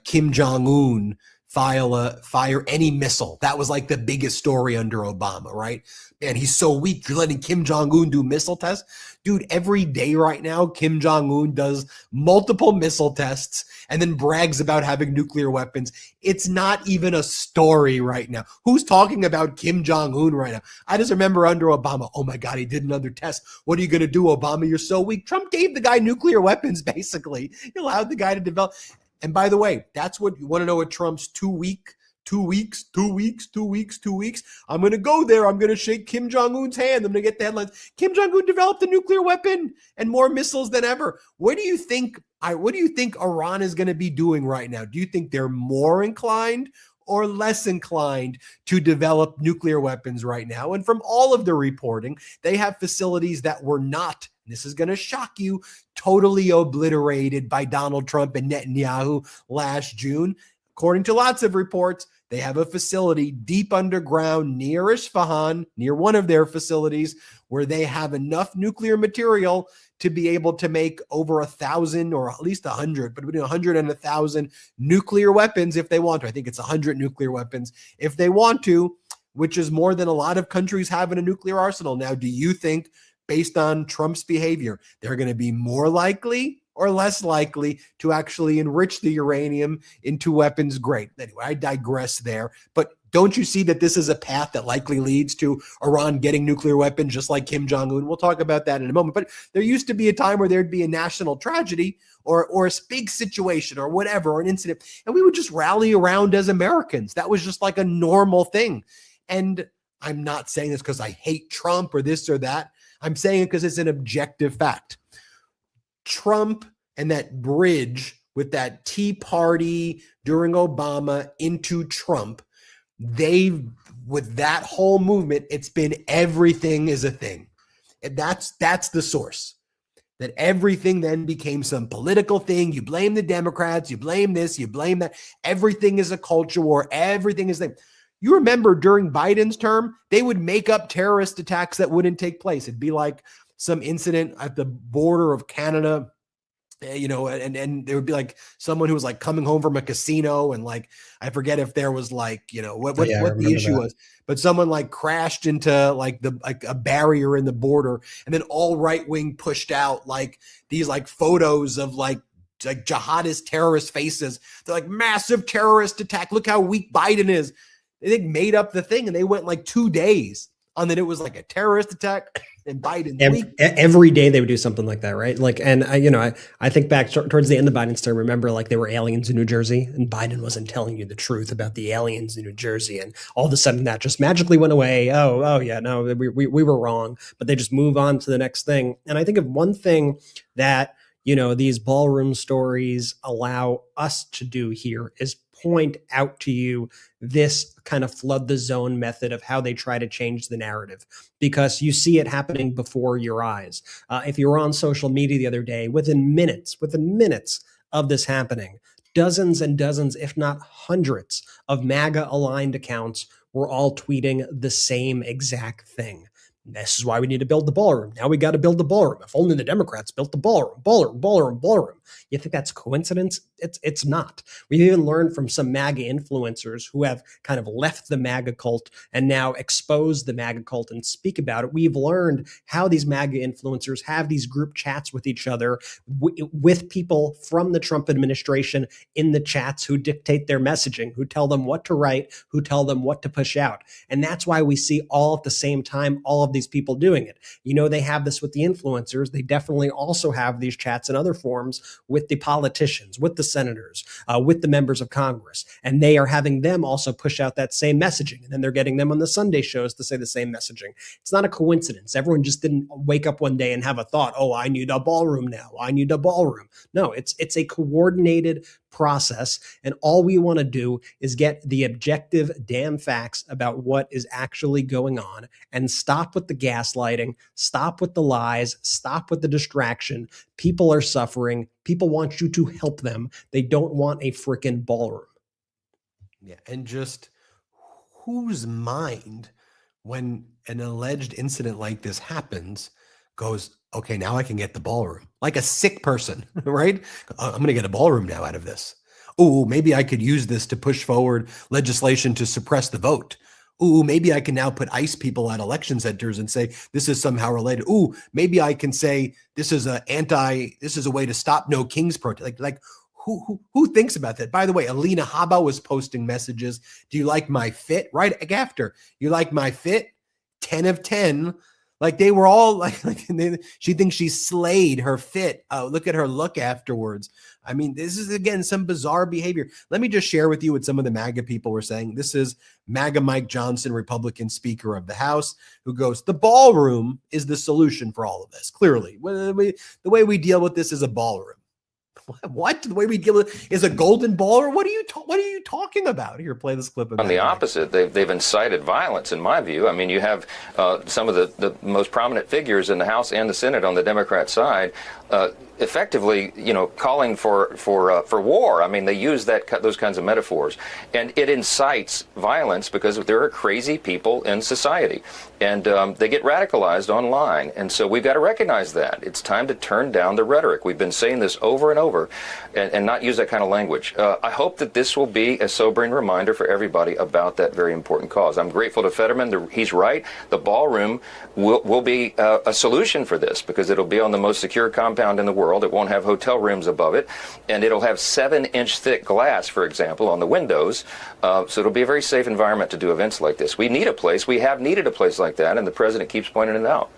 Kim Jong-un fire any missile, that was like the biggest story under Obama, right? Man, he's so weak. You're letting Kim Jong-un do missile tests? Dude, every day right now, Kim Jong-un does multiple missile tests and then brags about having nuclear weapons. It's not even a story right now. Who's talking about Kim Jong-un right now? I just remember under Obama, oh my God, he did another test. What are you going to do, Obama? You're so weak. Trump gave the guy nuclear weapons, basically. He allowed the guy to develop. And by the way, that's what you want to know what Trump's 2 weeks. I'm going to go there. I'm going to shake Kim Jong-un's hand. I'm going to get the headlines. Kim Jong-un developed a nuclear weapon and more missiles than ever. What do you think Iran is going to be doing right now? Do you think they're more inclined or less inclined to develop nuclear weapons right now? And from all of the reporting, they have facilities that were not, this is going to shock you, totally obliterated by Donald Trump and Netanyahu last June. According to lots of reports, they have a facility deep underground near Isfahan, near one of their facilities, where they have enough nuclear material to be able to make over 1,000 or at least 100, but between 100 and 1,000 nuclear weapons if they want to. I think it's 100 nuclear weapons if they want to, which is more than a lot of countries have in a nuclear arsenal. Now, do you think, based on Trump's behavior, they're going to be more likely or less likely to actually enrich the uranium into weapons? Great. Anyway, I digress there. But don't you see that this is a path that likely leads to Iran getting nuclear weapons, just like Kim Jong-un? We'll talk about that in a moment. But there used to be a time where there'd be a national tragedy or a big situation or whatever, or an incident, and we would just rally around as Americans. That was just like a normal thing. And I'm not saying this because I hate Trump or this or that. I'm saying it because it's an objective fact. Trump and that bridge with that Tea Party during Obama into Trump, with that whole movement, it's been everything is a thing. And that's the source. That everything then became some political thing. You blame the Democrats, you blame this, you blame that. Everything is a culture war. Everything is thing. You remember during Biden's term, they would make up terrorist attacks that wouldn't take place. It'd be like some incident at the border of Canada, and there would be like someone who was like coming home from a casino, and like I forget if there was like what the issue was, but someone like crashed into like a barrier in the border, and then all right wing pushed out like these like photos of like jihadist terrorist faces. They're like, massive terrorist attack. Look how weak Biden is. They made up the thing, and they went like 2 days on that it was like a terrorist attack. And Biden every day they would do something like that, right? Like, and I think back towards the end of Biden's term. Remember, like, there were aliens in New Jersey, and Biden wasn't telling you the truth about the aliens in New Jersey, and all of a sudden that just magically went away. Oh yeah, no, we were wrong, but they just move on to the next thing. And I think of one thing that these ballroom stories allow us to do here is point out to you this kind of flood the zone method of how they try to change the narrative, because you see it happening before your eyes. If you were on social media the other day, within minutes of this happening, dozens and dozens, if not hundreds, of MAGA aligned accounts were all tweeting the same exact thing. This is why we need to build the ballroom. Now we got to build the ballroom. If only the Democrats built the ballroom. You think that's coincidence? It's not. We've even learned from some MAGA influencers who have kind of left the MAGA cult and now exposed the MAGA cult and speak about it. We've learned how these MAGA influencers have these group chats with each other, with people from the Trump administration in the chats who dictate their messaging, who tell them what to write, who tell them what to push out. And that's why we see all at the same time all of these people doing it. They have this with the influencers. They definitely also have these chats in other forms with the politicians, with the senators, with the members of Congress. And they are having them also push out that same messaging. And then they're getting them on the Sunday shows to say the same messaging. It's not a coincidence. Everyone just didn't wake up one day and have a thought, oh, I need a ballroom now. I need a ballroom. No, it's a coordinated process. And all we want to do is get the objective damn facts about what is actually going on and stop with the gaslighting, stop with the lies, stop with the distraction. People are suffering. People want you to help them. They don't want a freaking ballroom. Yeah. And just whose mind, when an alleged incident like this happens, goes, okay, now I can get the ballroom. Like a sick person, right? I'm going to get a ballroom now out of this. Oh, maybe I could use this to push forward legislation to suppress the vote. Ooh, maybe I can now put ICE people at election centers and say this is somehow related. Ooh, maybe I can say this is a way to stop No Kings protest. Like who thinks about that? By the way, Alina Habba was posting messages. Do you like my fit? Right after, you like my fit? 10 of 10. Like they were all like she thinks she slayed her fit. Oh, look at her look afterwards. I mean, this is, again, some bizarre behavior. Let me just share with you what some of the MAGA people were saying. This is MAGA Mike Johnson, Republican Speaker of the House, who goes, the ballroom is the solution for all of this. Clearly, the way we deal with this is a ballroom. What? The way we deal with it is a golden ballroom? What are you talking about? Here, play this clip. On the opposite, they've incited violence, in my view. I mean, you have some of the most prominent figures in the House and the Senate on the Democrat side effectively, calling for war. I mean, they use those kinds of metaphors, and it incites violence because there are crazy people in society, and they get radicalized online. And so we've got to recognize that it's time to turn down the rhetoric. We've been saying this over and over, and not use that kind of language. I hope that this will be a sobering reminder for everybody about that very important cause. I'm grateful to Fetterman. He's right. The ballroom will be a solution for this, because it'll be on the most secure compound in the world. It won't have hotel rooms above it, and it'll have 7-inch thick glass, for example, on the windows. So it'll be a very safe environment to do events like this. We need a place. We have needed a place like that, and the president keeps pointing it out.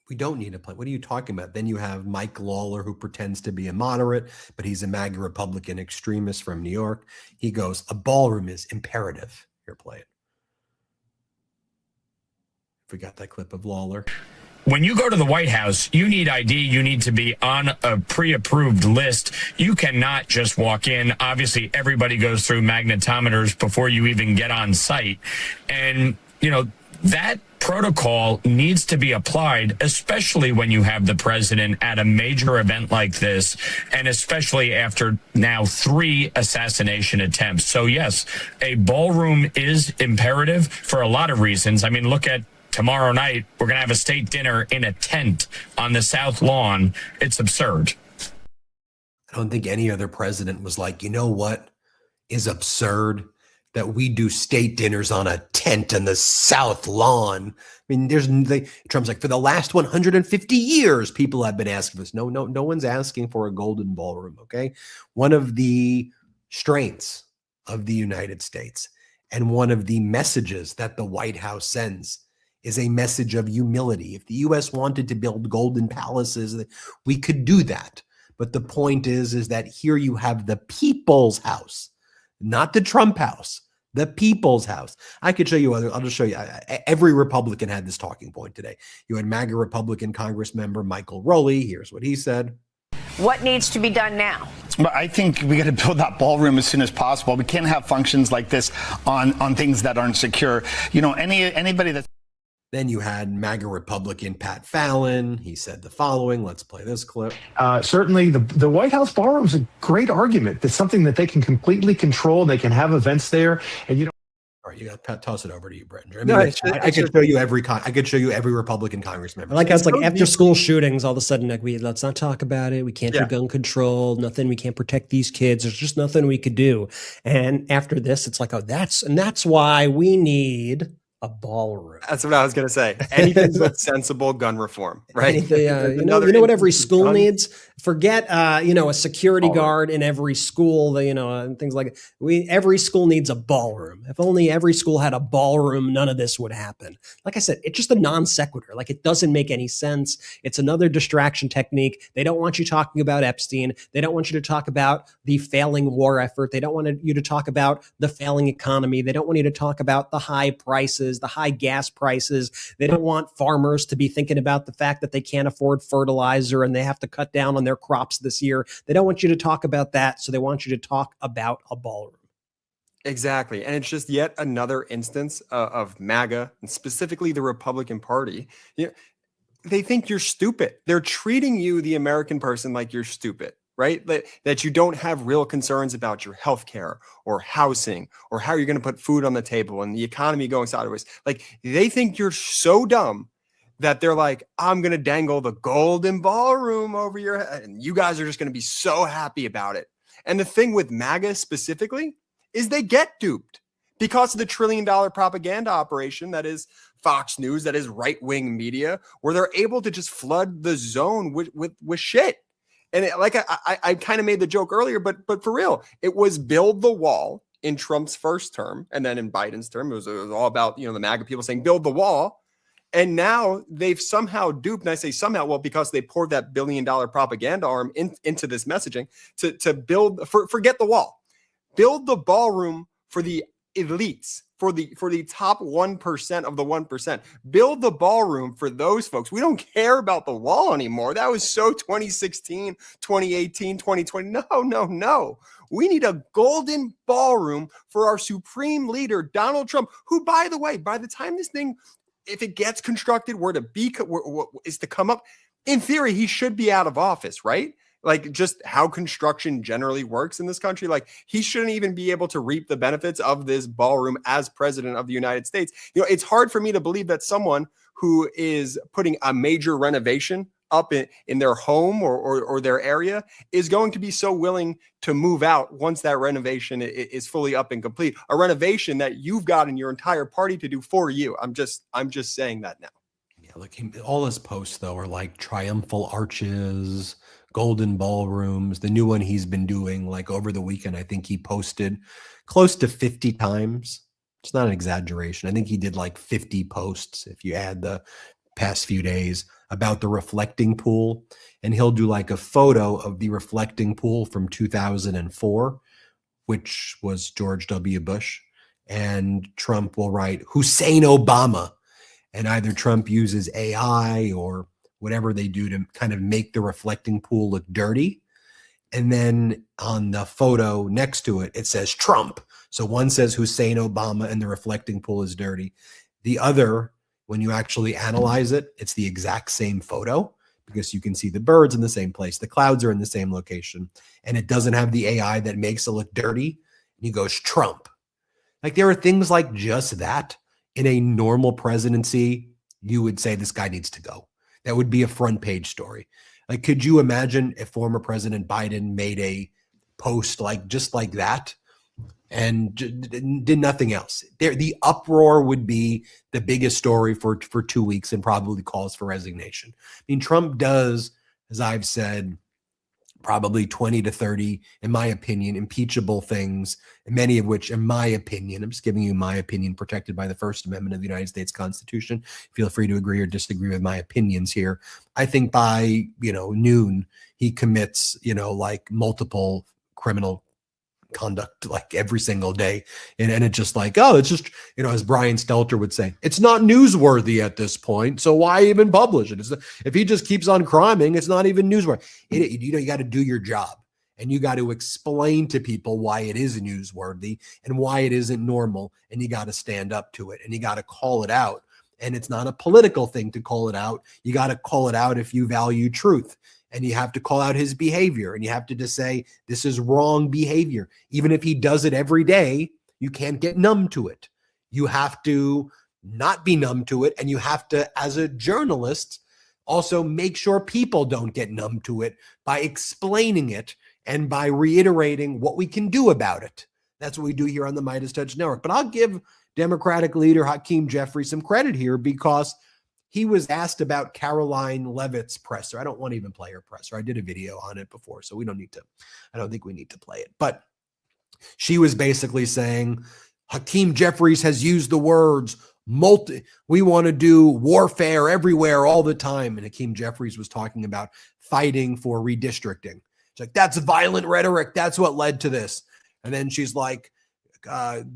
We don't need a place. What are you talking about? Then you have Mike Lawler, who pretends to be a moderate, but he's a MAGA Republican extremist from New York. He goes, a ballroom is imperative. Here, play it. If we got that clip of Lawler. when you go to the White House, you need ID. You need to be on a pre-approved list. You cannot just walk in. Obviously, everybody goes through magnetometers before you even get on site. And, that protocol needs to be applied, especially when you have the president at a major event like this, and especially after now 3 assassination attempts. So, yes, a ballroom is imperative for a lot of reasons. I mean, look at tomorrow night, we're going to have a state dinner in a tent on the South Lawn. It's absurd. I don't think any other president was like, you know what is absurd? That we do state dinners on a tent in the South Lawn. I mean, Trump's like, for the last 150 years, people have been asking for this. No one's asking for a golden ballroom, okay? One of the strengths of the United States and one of the messages that the White House sends is a message of humility. If the U.S. wanted to build golden palaces, we could do that. But the point is that here you have the people's house, not the Trump house, the people's house. I could show you I'll just show you. Every Republican had this talking point today. You had MAGA Republican Congress member Michael Rowley. Here's what he said. What needs to be done now? But I think we got to build that ballroom as soon as possible. We can't have functions like this on things that aren't secure. Anybody that's Then you had MAGA Republican Pat Fallon. He said the following. Let's play this clip. Certainly, the White House ballroom is a great argument. It's something that they can completely control. They can have events there, and All right, you got to toss it over to you, Bretton. I mean, I could show you every Republican Congress member. I like how it's like after school shootings, all of a sudden, like, let's not talk about it. We can't do gun control. Nothing. We can't protect these kids. There's just nothing we could do. And after this, it's like, that's why we need a ballroom. That's what I was going to say. Anything but sensible gun reform, right? Anything, you know what every school needs? Forget, a security guard in every school, and things like that. Every school needs a ballroom. If only every school had a ballroom, none of this would happen. Like I said, it's just a non sequitur. Like, it doesn't make any sense. It's another distraction technique. They don't want you talking about Epstein. They don't want you to talk about the failing war effort. They don't want you to talk about the failing economy. They don't want you to talk about the high prices, the high gas prices. They don't want farmers to be thinking about the fact that they can't afford fertilizer and they have to cut down on their crops this year. They don't want you to talk about that. So they want you to talk about a ballroom. Exactly. And it's just yet another instance of MAGA, and specifically the Republican Party. They think you're stupid. They're treating you, the American person, like you're stupid. Right? That you don't have real concerns about your health care or housing or how you're going to put food on the table and the economy going sideways. Like, they think you're so dumb that they're like, I'm going to dangle the golden ballroom over your head, and you guys are just going to be so happy about it. And the thing with MAGA specifically is they get duped because of the $1 trillion propaganda operation that is Fox News, that is right-wing media, where they're able to just flood the zone with shit. And I kind of made the joke earlier, but for real, it was build the wall in Trump's first term. And then in Biden's term, it was all about, the MAGA people saying, build the wall. And now they've somehow duped, and I say somehow, well, because they poured that $1 billion propaganda arm into this messaging to build, forget the wall, build the ballroom for the elites, for the top 1% of the 1%. Build the ballroom for those folks. We don't care about the wall anymore. That was so 2016, 2018, 2020. No. We need a golden ballroom for our supreme leader, Donald Trump, who, by the way, by the time this thing, if it gets constructed, is to come up, in theory, he should be out of office, right? Like, just how construction generally works in this country. Like, he shouldn't even be able to reap the benefits of this ballroom as president of the United States. It's hard for me to believe that someone who is putting a major renovation up in their home or their area is going to be so willing to move out once that renovation is fully up and complete. A renovation that you've gotten your entire party to do for you. I'm just saying that now. Yeah, look, all his posts though are like triumphal arches, golden ballrooms. The new one he's been doing, like over the weekend, I think he posted close to 50 times. It's not an exaggeration. I think he did like 50 posts if you add the past few days about the reflecting pool. And he'll do like a photo of the reflecting pool from 2004, which was George W. Bush. And Trump will write Hussein Obama. and either Trump uses AI or whatever they do to kind of make the reflecting pool look dirty. And then on the photo next to it, it says Trump. So one says Hussein Obama and the reflecting pool is dirty. The other, when you actually analyze it, it's the exact same photo because you can see the birds in the same place. The clouds are in the same location, and it doesn't have the AI that makes it look dirty. And he goes, Trump. Like, there are things like just that in a normal presidency, you would say this guy needs to go. That would be a front page story. Like, could you imagine if former President Biden made a post like just like that and did nothing else? The uproar would be the biggest story for 2 weeks and probably calls for resignation. I mean, Trump does, as I've said, probably 20 to 30, in my opinion, impeachable things, many of which, in my opinion, I'm just giving you my opinion, protected by the First Amendment of the United States Constitution. Feel free to agree or disagree with my opinions here. I think by, noon, he commits, like multiple criminal conduct like every single day. And it's just like, oh, it's just, as Brian Stelter would say, it's not newsworthy at this point. So why even publish it? If he just keeps on criming, it's not even newsworthy. You got to do your job and you got to explain to people why it is newsworthy and why it isn't normal. And you got to stand up to it and you got to call it out. And it's not a political thing to call it out. You got to call it out if you value truth. And you have to call out his behavior and you have to just say, this is wrong behavior. Even if he does it every day, you can't get numb to it. You have to not be numb to it. And you have to, as a journalist, also make sure people don't get numb to it by explaining it and by reiterating what we can do about it. That's what we do here on the MeidasTouch Network. But I'll give Democratic leader Hakeem Jeffries some credit here because he was asked about Caroline Leavitt's presser. I don't want to even play her presser. I did a video on it before, so I don't think we need to play it. But she was basically saying, Hakeem Jeffries has used the words, we want to do warfare everywhere all the time. And Hakeem Jeffries was talking about fighting for redistricting. It's like, that's violent rhetoric. That's what led to this. And then she's like,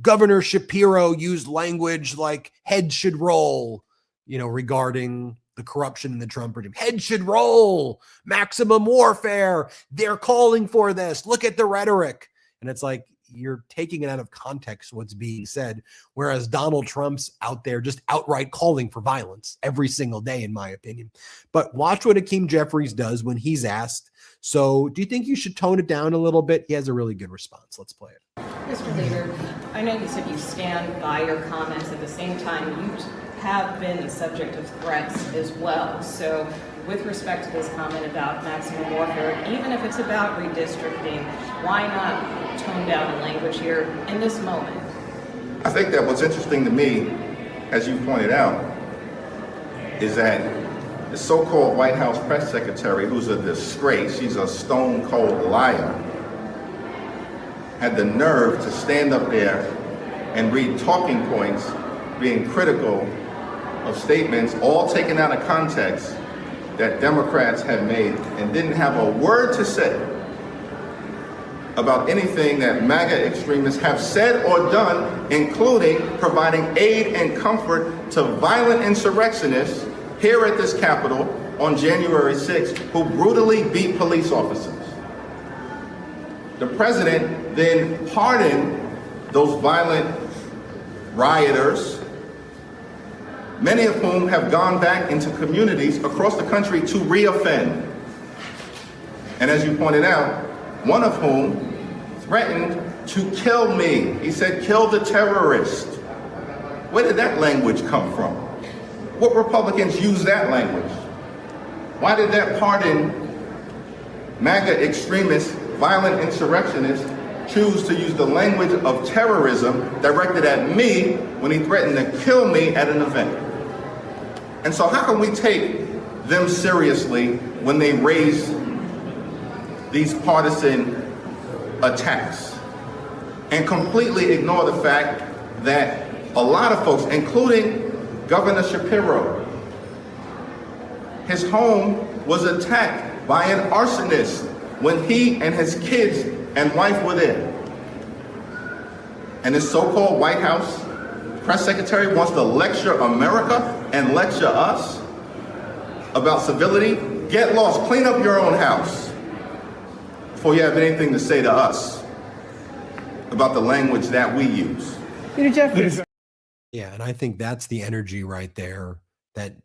Governor Shapiro used language like heads should roll, regarding the corruption in the Trump regime. Head should roll, maximum warfare. They're calling for this. Look at the rhetoric. And it's like, you're taking it out of context, what's being said. Whereas Donald Trump's out there just outright calling for violence every single day, in my opinion. But watch what Hakeem Jeffries does when he's asked. So do you think you should tone it down a little bit? He has a really good response. Let's play it. Mr. Leader, I know you said you stand by your comments. At the same time, you have been the subject of threats as well. So with respect to this comment about maximum warfare, even if it's about redistricting, why not tone down the language here in this moment? I think that what's interesting to me, as you pointed out, is that the so-called White House press secretary, who's a disgrace, she's a stone-cold liar, had the nerve to stand up there and read talking points being critical of statements all taken out of context that Democrats have made and didn't have a word to say about anything that MAGA extremists have said or done, including providing aid and comfort to violent insurrectionists here at this Capitol on January 6th who brutally beat police officers. The president then pardoned those violent rioters, many of whom have gone back into communities across the country to reoffend. And as you pointed out, one of whom threatened to kill me. He said, kill the terrorist. Where did that language come from? What Republicans use that language? Why did that pardon MAGA extremists, violent insurrectionists, choose to use the language of terrorism directed at me when he threatened to kill me at an event? And so how can we take them seriously when they raise these partisan attacks and completely ignore the fact that a lot of folks, including Governor Shapiro, his home was attacked by an arsonist when he and his kids and wife were there. And this so-called White House press secretary wants to lecture America and lecture us about civility, get lost, clean up your own house before you have anything to say to us about the language that we use. Peter Jeffries. Yeah, and I think that's the energy right there that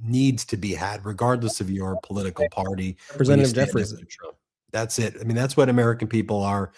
needs to be had, regardless of your political party. Representative Jeffries. That's it. I mean, that's what American people are.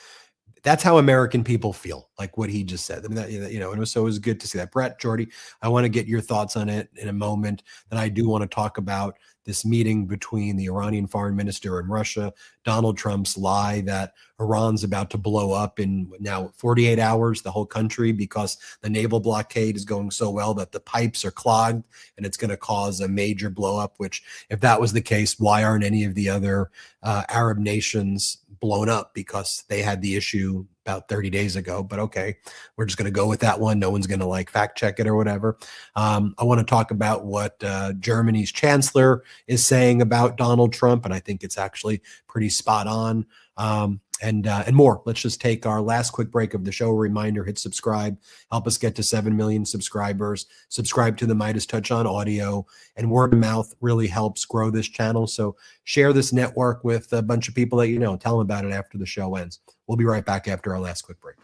That's how American people feel, like what he just said. I mean, that, and it was good to see that. Brett, Jordy, I want to get your thoughts on it in a moment. Then I do want to talk about this meeting between the Iranian foreign minister and Russia, Donald Trump's lie that Iran's about to blow up in now 48 hours, the whole country, because the naval blockade is going so well that the pipes are clogged and it's going to cause a major blow up, which if that was the case, why aren't any of the other Arab nations blown up? Because they had the issue about 30 days ago, but okay, we're just going to go with that one. No one's going to fact check it or whatever. I want to talk about what Germany's chancellor is saying about Donald Trump, and I think it's actually pretty spot on. And more. Let's just take our last quick break of the show. Reminder, hit subscribe. Help us get to 7 million subscribers. Subscribe to the MeidasTouch on audio. And word of mouth really helps grow this channel. So share this network with a bunch of people that you know. Tell them about it after the show ends. We'll be right back after our last quick break.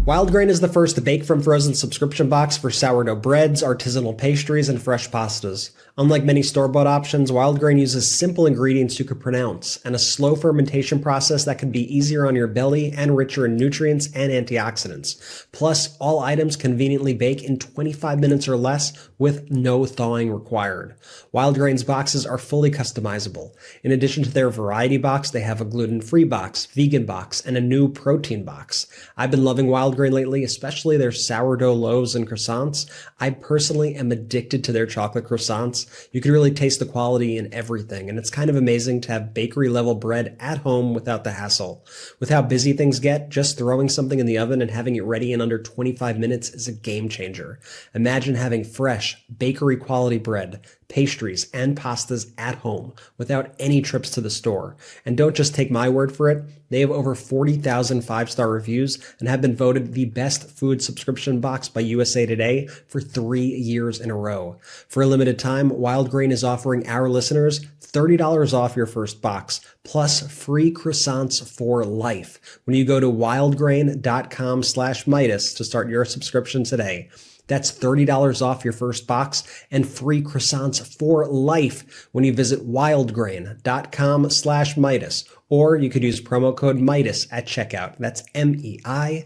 Wild Grain is the first bake from frozen subscription box for sourdough breads, artisanal pastries, and fresh pastas. Unlike many store-bought options, Wild Grain uses simple ingredients you could pronounce and a slow fermentation process that can be easier on your belly and richer in nutrients and antioxidants. Plus, all items conveniently bake in 25 minutes or less with no thawing required. Wild Grain's boxes are fully customizable. In addition to their variety box, they have a gluten-free box, vegan box, and a new protein box. I've been loving Wild Grain lately, especially their sourdough loaves and croissants. I personally am addicted to their chocolate croissants. You can really taste the quality in everything, and it's kind of amazing to have bakery-level bread at home without the hassle. With how busy things get, just throwing something in the oven and having it ready in under 25 minutes is a game changer. Imagine having fresh, bakery-quality bread, pastries, and pastas at home without any trips to the store. And don't just take my word for it. They have over 40,000 five-star reviews and have been voted the best food subscription box by USA Today for 3 years in a row. For a limited time, Wild Grain is offering our listeners $30 off your first box, plus free croissants for life when you go to wildgrain.com/Meidas to start your subscription today. That's $30 off your first box and free croissants for life when you visit wildgrain.com/Meidas, or you could use promo code Meidas at checkout. That's MEIDAS.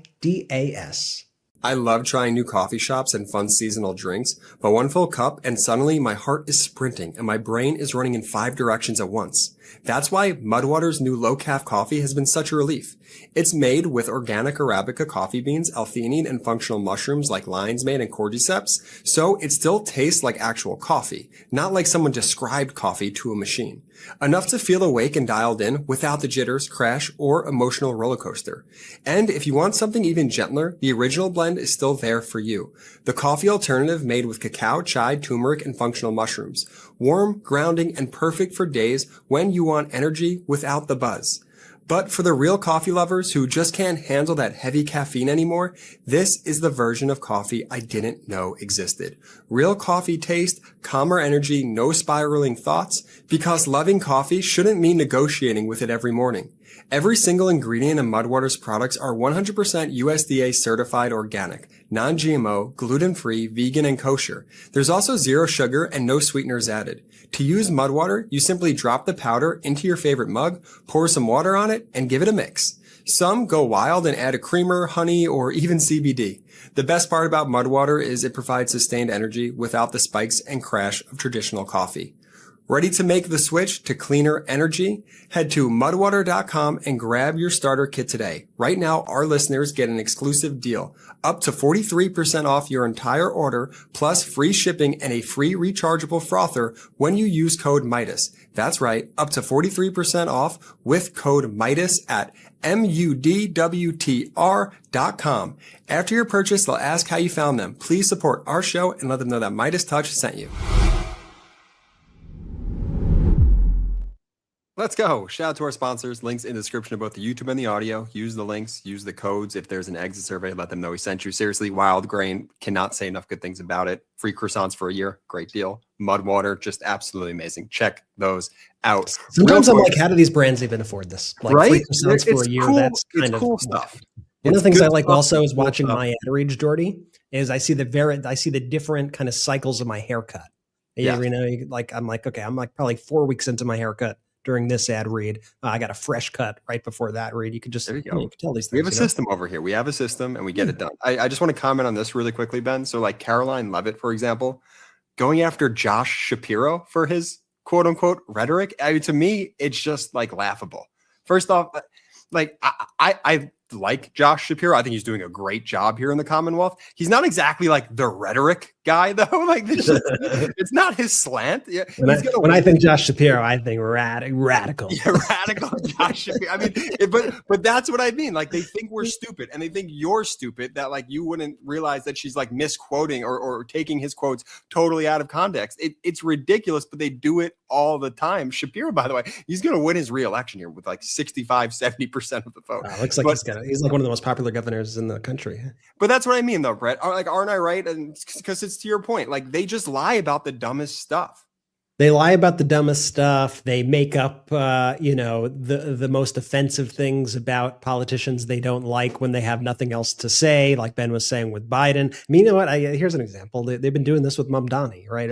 I love trying new coffee shops and fun seasonal drinks, but one full cup and suddenly my heart is sprinting and my brain is running in 5 directions at once. That's why Mudwater's new low-calf coffee has been such a relief. It's made with organic Arabica coffee beans, L-theanine, and functional mushrooms like lion's mane and cordyceps, so it still tastes like actual coffee, not like someone described coffee to a machine. Enough to feel awake and dialed in without the jitters, crash, or emotional roller coaster. And if you want something even gentler, the original blend is still there for you. The coffee alternative made with cacao, chai, turmeric, and functional mushrooms. Warm, grounding, and perfect for days when you want energy without the buzz. But for the real coffee lovers who just can't handle that heavy caffeine anymore, this is the version of coffee I didn't know existed. Real coffee taste, calmer energy, no spiraling thoughts, because loving coffee shouldn't mean negotiating with it every morning. Every single ingredient in Mudwater's products are 100% USDA certified organic, non-GMO, gluten-free, vegan, and kosher. There's also 0 sugar and no sweeteners added. To use Mudwater, you simply drop the powder into your favorite mug, pour some water on it, and give it a mix. Some go wild and add a creamer, honey, or even CBD. The best part about Mudwater is it provides sustained energy without the spikes and crash of traditional coffee. Ready to make the switch to cleaner energy? Head to mudwater.com and grab your starter kit today. Right now, our listeners get an exclusive deal, up to 43% off your entire order, plus free shipping and a free rechargeable frother when you use code Meidas. That's right, up to 43% off with code Meidas at MUDWTR.com. After your purchase, they'll ask how you found them. Please support our show and let them know that MeidasTouch sent you. Let's go. Shout out to our sponsors. Links in the description of both the YouTube and the audio. Use the links, use the codes. If there's an exit survey, let them know we sent you. Seriously, Wild Grain, cannot say enough good things about it. Free croissants for a year. Great deal. Mud water, just absolutely amazing. Check those out. Sometimes I'm like, how do these brands even afford this? Like, right? free croissants for a year. Cool. That's kind it's of cool stuff. One of the things I like stuff. also is watching my ad reads, Jordy, is I see the different kind of cycles of my haircut. Yeah. You know, I'm like, probably 4 weeks into my haircut during this ad read. I got a fresh cut right before that read. You could just, there you you go. can tell these things. We have a system over here. We have a system and we get it done. I just want to comment on this really quickly, Ben. So like Caroline Leavitt, for example, going after Josh Shapiro for his quote unquote rhetoric. I mean, to me, it's just like laughable. First off, like I like Josh Shapiro. I think he's doing a great job here in the Commonwealth. He's not exactly like the rhetoric guy, though. Like it's not his slant. Yeah, when I think Josh Shapiro, I think radical. Yeah, radical Josh Shapiro. I mean, but that's what I mean. Like they think we're stupid, and they think you're stupid. That like you wouldn't realize that she's like misquoting or taking his quotes totally out of context. It's ridiculous, but they do it all the time. Shapiro, by the way, he's going to win his re-election here with like 65-70% of the vote. Looks like he's like one of the most popular governors in the country. But that's what I mean, though, Brett. Like, aren't I right? And because it's to your point, like they just lie about the dumbest stuff. They lie about the dumbest stuff. They make up, the most offensive things about politicians they don't like when they have nothing else to say, like Ben was saying with Biden. I mean, you know what? Here's an example. They've been doing this with Mamdani, right?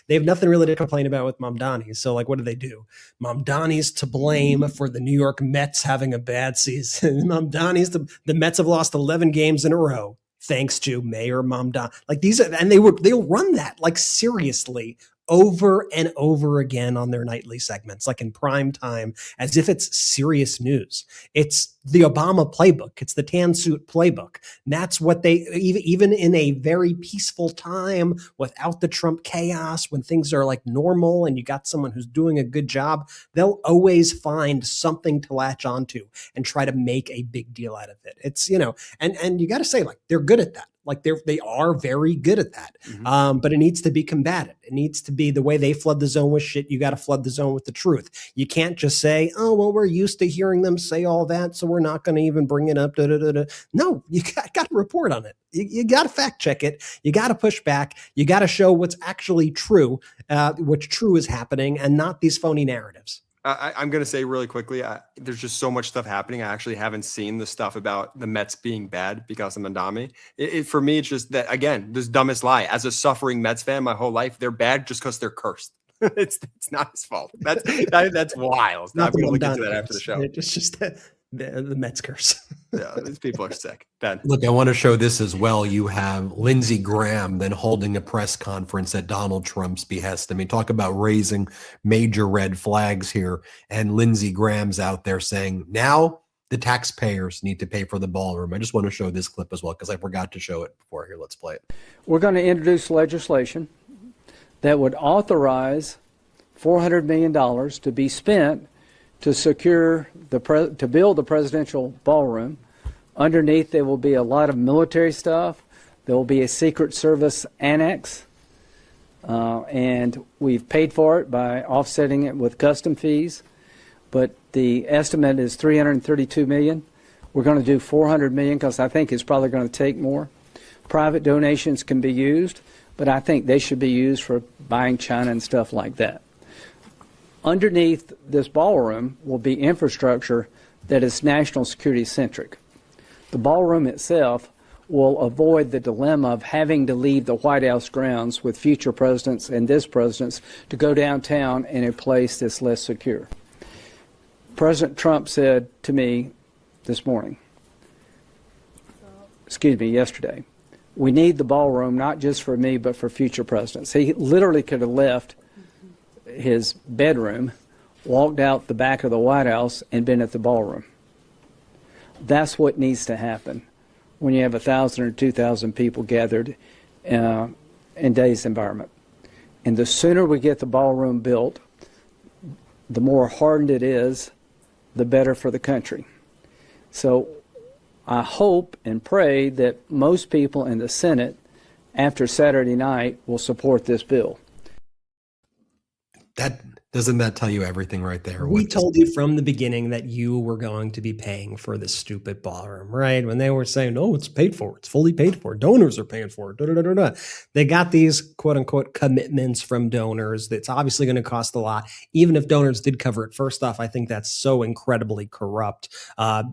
They have nothing really to complain about with Mamdani. So, like, what do? Mamdani's to blame for the New York Mets having a bad season. The Mets have lost 11 games in a row, thanks to Mayor Mamdani. Like they'll run that like seriously over and over again on their nightly segments, like in prime time, as if it's serious news. It's the Obama playbook. It's the tan suit playbook. And that's what they, even in a very peaceful time without the Trump chaos, when things are like normal and you got someone who's doing a good job, they'll always find something to latch onto and try to make a big deal out of it. It's, and you got to say, like, they're good at that. Like they are very good at that. Mm-hmm. But it needs to be combated. It needs to be the way they flood the zone with shit. You got to flood the zone with the truth. You can't just say, oh, well, we're used to hearing them say all that, so we're not going to even bring it up. No, you got to report on it. You got to fact check it. You got to push back. You got to show what's actually true, what's true is happening, and not these phony narratives. I'm going to say really quickly, there's just so much stuff happening. I actually haven't seen the stuff about the Mets being bad because of Mamdani. For me, it's just that, again, this dumbest lie. As a suffering Mets fan my whole life, they're bad just because they're cursed. It's not his fault. That's wild. I'm going to look into that after the show. It's just the Mets curse. Yeah, these people are sick. Ben. Look, I want to show this as well. You have Lindsey Graham then holding a press conference at Donald Trump's behest. I mean, talk about raising major red flags here. And Lindsey Graham's out there saying, now the taxpayers need to pay for the ballroom. I just want to show this clip as well because I forgot to show it before. Here, let's play it. We're going to introduce legislation that would authorize $400 million to be spent to secure to build the presidential ballroom. Underneath, there will be a lot of military stuff. There will be a Secret Service annex, and we've paid for it by offsetting it with custom fees. But the estimate is $332 million. We're going to do $400 million because I think it's probably going to take more. Private donations can be used, but I think they should be used for buying China and stuff like that. Underneath this ballroom will be infrastructure that is national security centric. The ballroom itself will avoid the dilemma of having to leave the White House grounds with future presidents and this president's to go downtown in a place that's less secure. President Trump said to me yesterday, we need the ballroom not just for me but for future presidents. He literally could have left his bedroom, walked out the back of the White House, and been at the ballroom. That's what needs to happen when you have 1,000 or 2,000 people gathered in today's environment. And the sooner we get the ballroom built, the more hardened it is, the better for the country. So I hope and pray that most people in the Senate after Saturday night will support this bill. Doesn't that tell you everything right there? We told you from the beginning that you were going to be paying for this stupid ballroom, right? When they were saying, "Oh, it's paid for. It's fully paid for. Donors are paying for it." Da, da, da, da, da. They got these quote unquote commitments from donors. That's obviously going to cost a lot, even if donors did cover it. First off, I think that's so incredibly corrupt,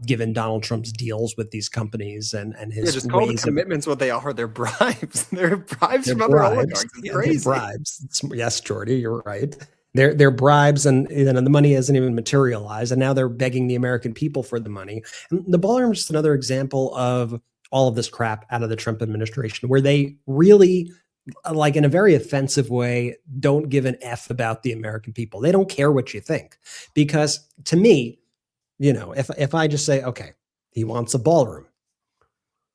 given Donald Trump's deals with these companies and his just call the commitments what they are. They're bribes. They're bribes from other oligarchs. It's crazy. They're bribes. Yes, Jordy, you're right. They're bribes, and the money hasn't even materialized, and now they're begging the American people for the money. And the ballroom is just another example of all of this crap out of the Trump administration, where they really, like in a very offensive way, don't give an F about the American people. They don't care what you think, because to me, if I just say, okay, he wants a ballroom,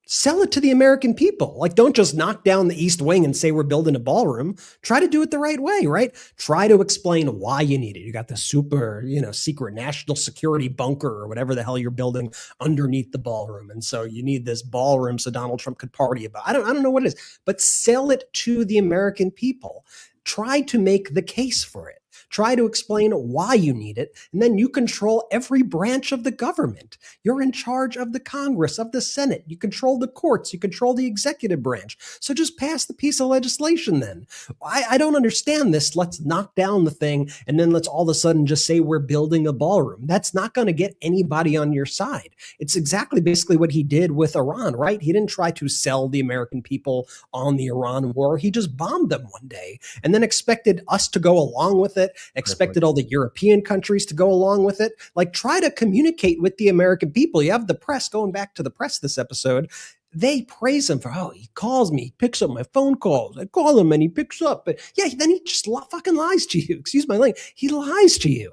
sell it to the American people. Like, don't just knock down the East Wing and say we're building a ballroom. Try to do it the right way, right? Try to explain why you need it. You got the super, secret national security bunker or whatever the hell you're building underneath the ballroom. And so you need this ballroom so Donald Trump could party about. I don't know what it is, but sell it to the American people. Try to make the case for it. Try to explain why you need it, and then you control every branch of the government. You're in charge of the Congress, of the Senate. You control the courts. You control the executive branch. So just pass the piece of legislation then. I don't understand this. Let's knock down the thing, and then let's all of a sudden just say we're building a ballroom. That's not going to get anybody on your side. It's exactly basically what he did with Iran, right? He didn't try to sell the American people on the Iran war. He just bombed them one day and then expected us to go along with it. Expected all the European countries to go along with it. Like, try to communicate with the American people. You have the press, going back to the press this episode, they praise him for, he calls me, he picks up my phone calls. I call him and he picks up. But yeah, then he just fucking lies to you. Excuse my language. He lies to you.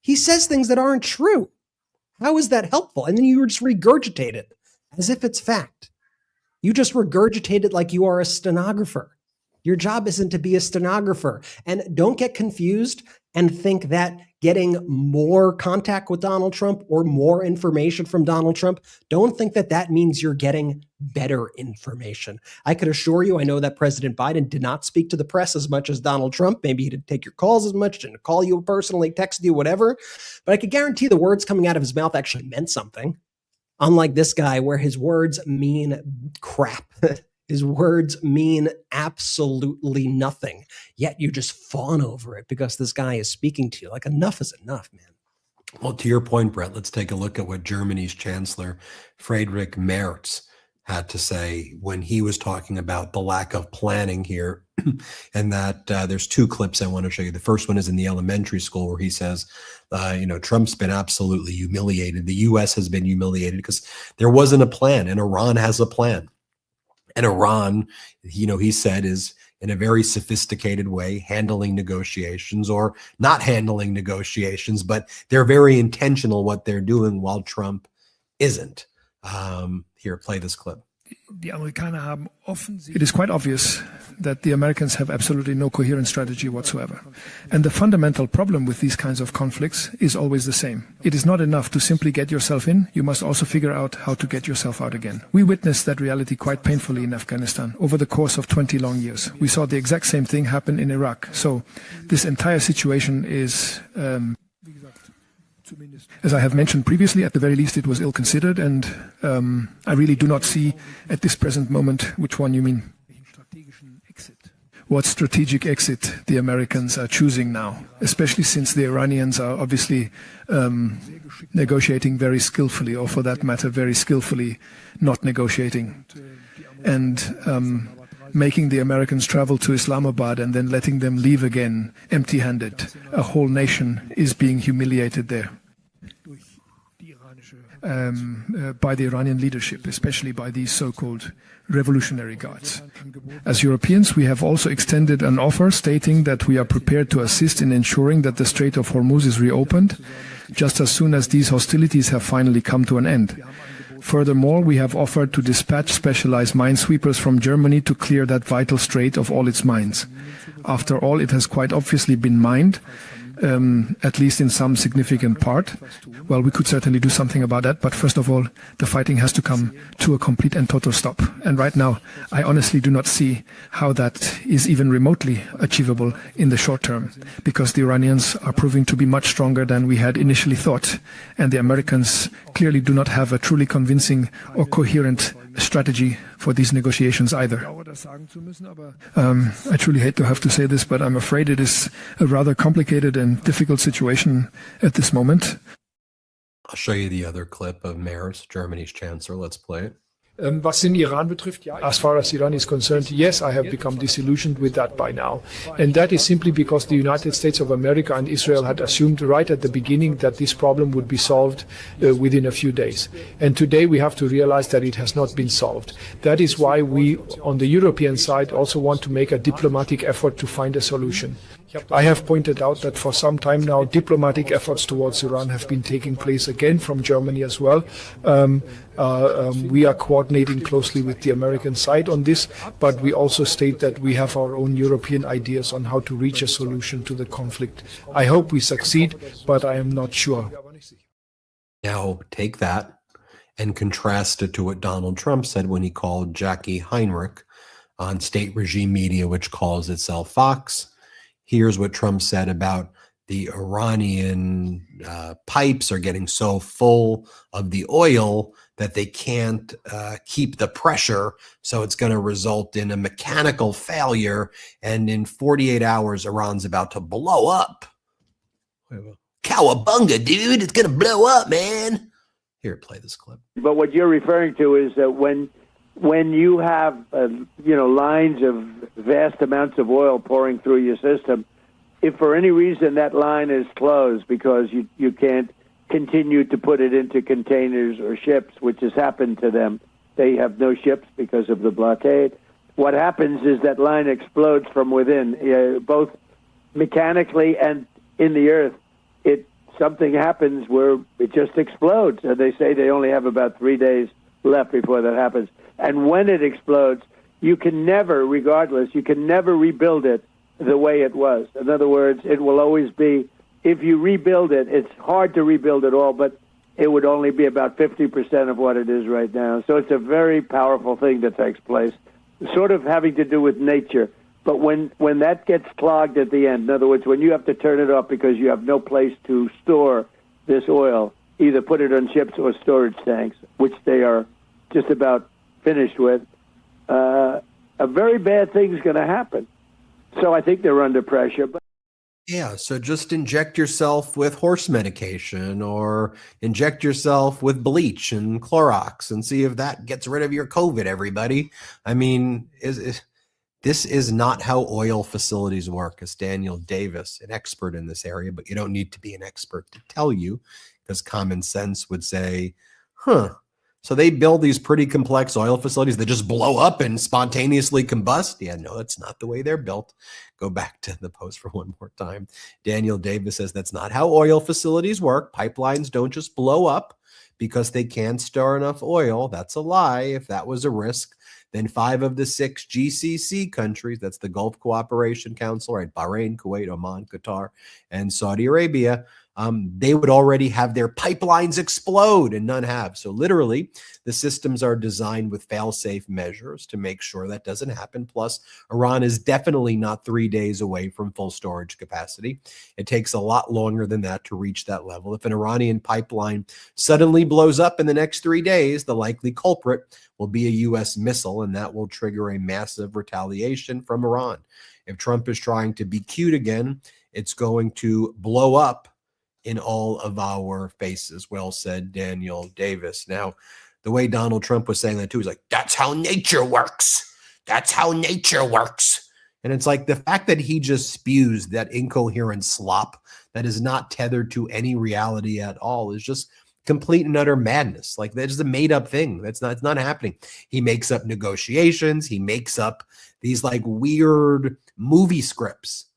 He says things that aren't true. How is that helpful? And then you just regurgitate it as if it's fact. You just regurgitate it like you are a stenographer. Your job isn't to be a stenographer. And don't get confused and think that getting more contact with Donald Trump or more information from Donald Trump, don't think that that means you're getting better information. I could assure you, I know that President Biden did not speak to the press as much as Donald Trump. Maybe he didn't take your calls as much, didn't call you personally, text you, whatever. But I could guarantee the words coming out of his mouth actually meant something. Unlike this guy, where his words mean crap. His words mean absolutely nothing, yet you just fawn over it because this guy is speaking to you. Like, enough is enough, man. Well, to your point, Brett, let's take a look at what Germany's Chancellor Friedrich Merz had to say when he was talking about the lack of planning here. And that there's two clips I want to show you. The first one is in the elementary school where he says, Trump's been absolutely humiliated. The U.S. has been humiliated because there wasn't a plan, and Iran has a plan. And Iran, he said, is in a very sophisticated way handling negotiations or not handling negotiations, but they're very intentional what they're doing while Trump isn't. Here, play this clip. It is quite obvious that the Americans have absolutely no coherent strategy whatsoever. And the fundamental problem with these kinds of conflicts is always the same. It is not enough to simply get yourself in. You must also figure out how to get yourself out again. We witnessed that reality quite painfully in Afghanistan over the course of 20 long years. We saw the exact same thing happen in Iraq. So this entire situation is... as I have mentioned previously, at the very least, it was ill-considered, and I really do not see at this present moment which one you mean. What strategic exit the Americans are choosing now, especially since the Iranians are obviously negotiating very skillfully, or for that matter, very skillfully not negotiating, and making the Americans travel to Islamabad and then letting them leave again empty-handed. A whole nation is being humiliated there. By the Iranian leadership, especially by these so-called revolutionary guards. As Europeans, we have also extended an offer stating that we are prepared to assist in ensuring that the Strait of Hormuz is reopened, just as soon as these hostilities have finally come to an end. Furthermore, we have offered to dispatch specialized minesweepers from Germany to clear that vital strait of all its mines. After all, it has quite obviously been mined, at least in some significant part. Well, we could certainly do something about that. But first of all, the fighting has to come to a complete and total stop. And right now, I honestly do not see how that is even remotely achievable in the short term, because the Iranians are proving to be much stronger than we had initially thought. And the Americans clearly do not have a truly convincing or coherent strategy for these negotiations either. I truly hate to have to say this, but I'm afraid it is a rather complicated and difficult situation at this moment. I'll show you the other clip of Merz, Germany's chancellor. Let's play it. Was den Iran betrifft, as far as Iran is concerned, yes, I have become disillusioned with that by now. And that is simply because the United States of America and Israel had assumed right at the beginning that this problem would be solved within a few days. And today we have to realize that it has not been solved. That is why we, on the European side, also want to make a diplomatic effort to find a solution. I have pointed out that for some time now, diplomatic efforts towards Iran have been taking place again from Germany as well. We are coordinating closely with the American side on this, but we also state that we have our own European ideas on how to reach a solution to the conflict. I hope we succeed, but I am not sure. Now take that and contrast it to what Donald Trump said when he called Jackie Heinrich on state regime media, which calls itself Fox. Here's what Trump said about the Iranian pipes are getting so full of the oil that they can't keep the pressure. So it's going to result in a mechanical failure. And in 48 hours, Iran's about to blow up. Cowabunga, dude. It's going to blow up, man. Here, play this clip. But what you're referring to is that when you have lines of vast amounts of oil pouring through your system, if for any reason that line is closed because you can't continue to put it into containers or ships, which has happened to them, they have no ships because of the blockade. What happens is that line explodes from within, both mechanically and in the earth. Something happens where it just explodes, and they say they only have about 3 days left before that happens. And when it explodes, you can never, regardless, you can never rebuild it the way it was. In other words, it will always be, if you rebuild it, it's hard to rebuild it all, but it would only be about 50% of what it is right now. So it's a very powerful thing that takes place, sort of having to do with nature. But when that gets clogged at the end, in other words, when you have to turn it off because you have no place to store this oil, either put it on ships or storage tanks, which they are just about finished with, a very bad thing is going to happen. So I think they're under pressure. But yeah, so just inject yourself with horse medication or inject yourself with bleach and Clorox and see if that gets rid of your COVID, everybody. I mean, this is not how oil facilities work, as Daniel Davis, an expert in this area, but you don't need to be an expert to tell you, because common sense would say, so they build these pretty complex oil facilities that just blow up and spontaneously combust? Yeah, no, that's not the way they're built. Go back to the post for one more time. Daniel Davis says that's not how oil facilities work. Pipelines don't just blow up because they can't store enough oil. That's a lie. If that was a risk, then 5 of the 6 GCC countries, that's the Gulf Cooperation Council, right? Bahrain, Kuwait, Oman, Qatar, and Saudi Arabia, they would already have their pipelines explode, and none have. So literally, the systems are designed with fail-safe measures to make sure that doesn't happen. Plus, Iran is definitely not 3 days away from full storage capacity. It takes a lot longer than that to reach that level. If an Iranian pipeline suddenly blows up in the next 3 days, the likely culprit will be a U.S. missile, and that will trigger a massive retaliation from Iran. If Trump is trying to be cute again, it's going to blow up in all of our faces. Well said, Daniel Davis. Now, the way Donald Trump was saying that too, is like, that's how nature works. That's how nature works. And it's like the fact that he just spews that incoherent slop that is not tethered to any reality at all is just complete and utter madness. Like, that's a made up thing. It's not happening. He makes up negotiations. He makes up these like weird movie scripts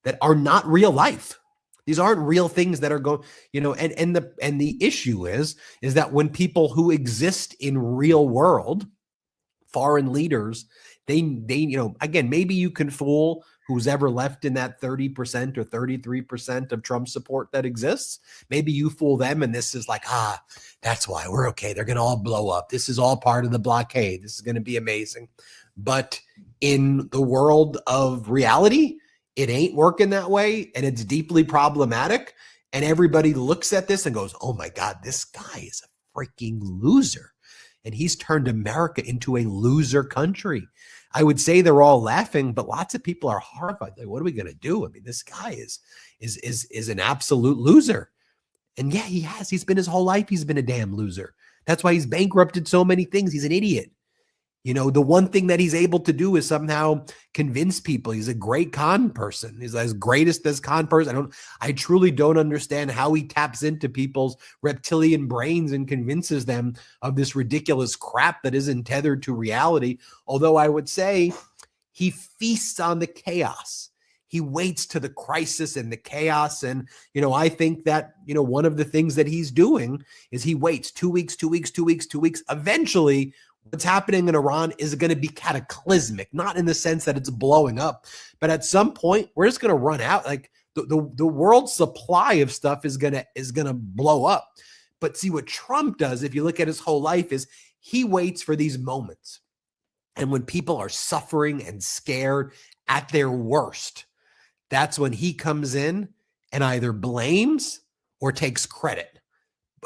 that are not real life. These aren't real things that are going, and the issue is that when people who exist in real world, foreign leaders, they again, maybe you can fool who's ever left in that 30% or 33% of Trump support that exists. Maybe you fool them and this is like, that's why we're okay. They're going to all blow up. This is all part of the blockade. This is going to be amazing. But in the world of reality, it ain't working that way, and it's deeply problematic. And everybody looks at this and goes, oh my God, this guy is a freaking loser. And he's turned America into a loser country. I would say they're all laughing, but lots of people are horrified. Like, what are we going to do? I mean, this guy is an absolute loser. And yeah, he has. He's been his whole life. He's been a damn loser. That's why he's bankrupted so many things. He's an idiot. You know, the one thing that he's able to do is somehow convince people. He's a great con person. He's as greatest as con person. I truly don't understand how he taps into people's reptilian brains and convinces them of this ridiculous crap that isn't tethered to reality. Although I would say he feasts on the chaos. He waits to the crisis and the chaos. And, you know, I think that, you know, one of the things that he's doing is he waits 2 weeks, 2 weeks, 2 weeks, 2 weeks. Eventually, what's happening in Iran is going to be cataclysmic, not in the sense that it's blowing up, but at some point we're just going to run out. Like the world's supply of stuff is going to blow up. But see what Trump does, if you look at his whole life, is he waits for these moments. And when people are suffering and scared at their worst, that's when he comes in and either blames or takes credit.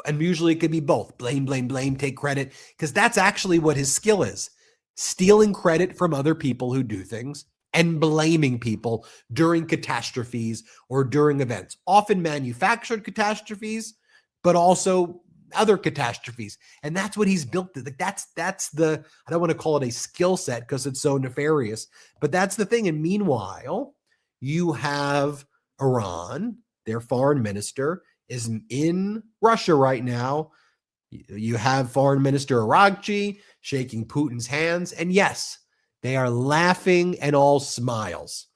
And usually it could be both. Blame, blame, blame, take credit. Because that's actually what his skill is. Stealing credit from other people who do things and blaming people during catastrophes or during events. Often manufactured catastrophes, but also other catastrophes. And that's what he's built. That's the, I don't want to call it a skill set because it's so nefarious, but that's the thing. And meanwhile, you have Iran, their foreign minister, is in Russia right now. You have Foreign Minister Aragchi shaking Putin's hands. And yes, they are laughing and all smiles.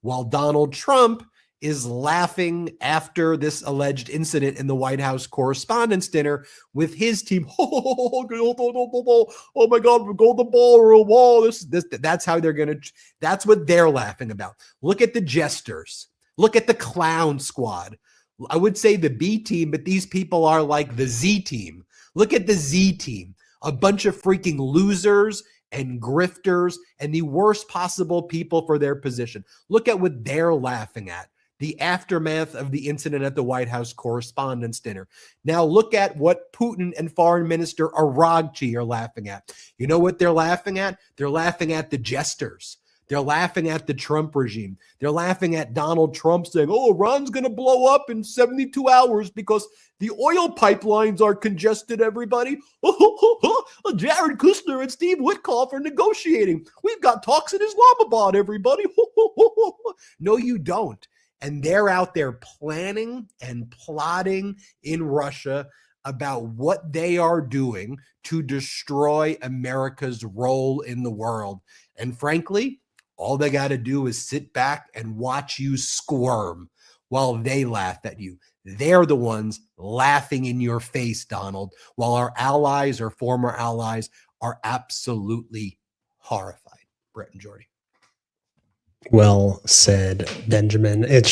While Donald Trump is laughing after this alleged incident in the White House Correspondents Dinner with his team. Oh my God, we go to the ballroom. Oh, that's how they're going to, that's what they're laughing about. Look at the jesters. Look at the clown squad. I would say the B team, but these people are like the Z team. Look at the Z team, a bunch of freaking losers and grifters and the worst possible people for their position. Look at what they're laughing at. The aftermath of the incident at the White House Correspondents Dinner. Now look at what Putin and Foreign Minister Aragchi are laughing at. You know what they're laughing at? They're laughing at the jesters. They're laughing at the Trump regime. They're laughing at Donald Trump saying, oh, Iran's going to blow up in 72 hours because the oil pipelines are congested, everybody. Jared Kushner and Steve Witkoff are negotiating. We've got talks in Islamabad, everybody. No, you don't. And they're out there planning and plotting in Russia about what they are doing to destroy America's role in the world. And frankly, all they got to do is sit back and watch you squirm while they laugh at you. They're the ones laughing in your face, Donald, while our allies or former allies are absolutely horrified. Brett and Jordy. Well said, Benjamin. It's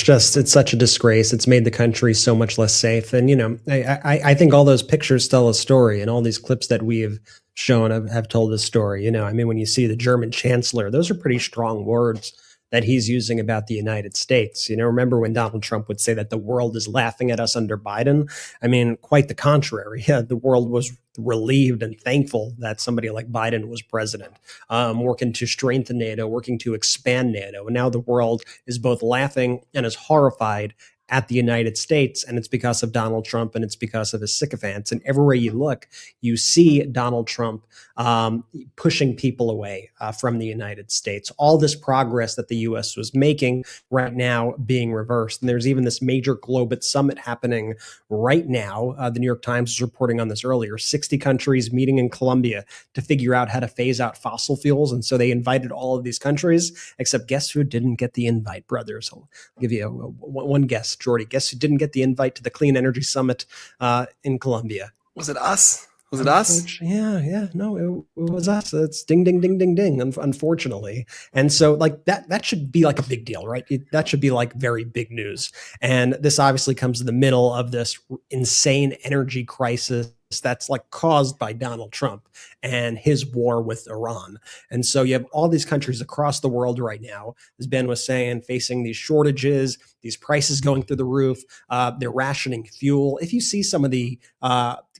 such a disgrace. It's made the country so much less safe. And, you know, I think all those pictures tell a story, and all these clips that we have shown have told this story. You know, I mean, when you see the German chancellor, those are pretty strong words that he's using about the United States. You know, remember when Donald Trump would say that the world is laughing at us under Biden? I mean, quite the contrary. Yeah, the world was relieved and thankful that somebody like Biden was president, working to strengthen NATO, working to expand NATO. And now the world is both laughing and is horrified at the United States, and it's because of Donald Trump and it's because of his sycophants. And everywhere you look, you see Donald Trump pushing people away from the United States. All this progress that the U.S. was making right now being reversed. And there's even this major Global Summit happening right now. The New York Times was reporting on this earlier. 60 countries meeting in Colombia to figure out how to phase out fossil fuels. And so they invited all of these countries, except guess who didn't get the invite, brothers? I'll give you one guess. Jordy, guess who didn't get the invite to the Clean Energy Summit in Colombia? Was it us? Was it us? Yeah. No, it was us. It's ding, ding, ding, ding, ding, unfortunately. And so like that should be like a big deal, right? That should be like very big news. And this obviously comes in the middle of this insane energy crisis that's like caused by Donald Trump and his war with Iran. And so you have all these countries across the world right now, as Ben was saying, facing these shortages, these prices going through the roof. They're rationing fuel. If you see some of the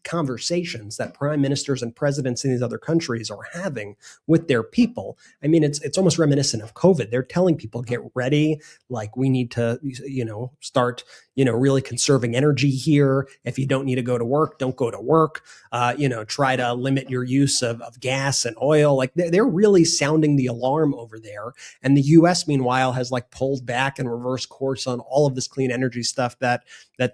conversations that prime ministers and presidents in these other countries are having with their people, I mean, it's almost reminiscent of COVID. They're telling people, get ready. Like, we need to, start, really conserving energy here. If you don't need to go to work, don't go to work. Try to limit your use of gas and oil. Like, they're really sounding the alarm over there. And the US, meanwhile, has like pulled back and reversed course on all of this clean energy stuff that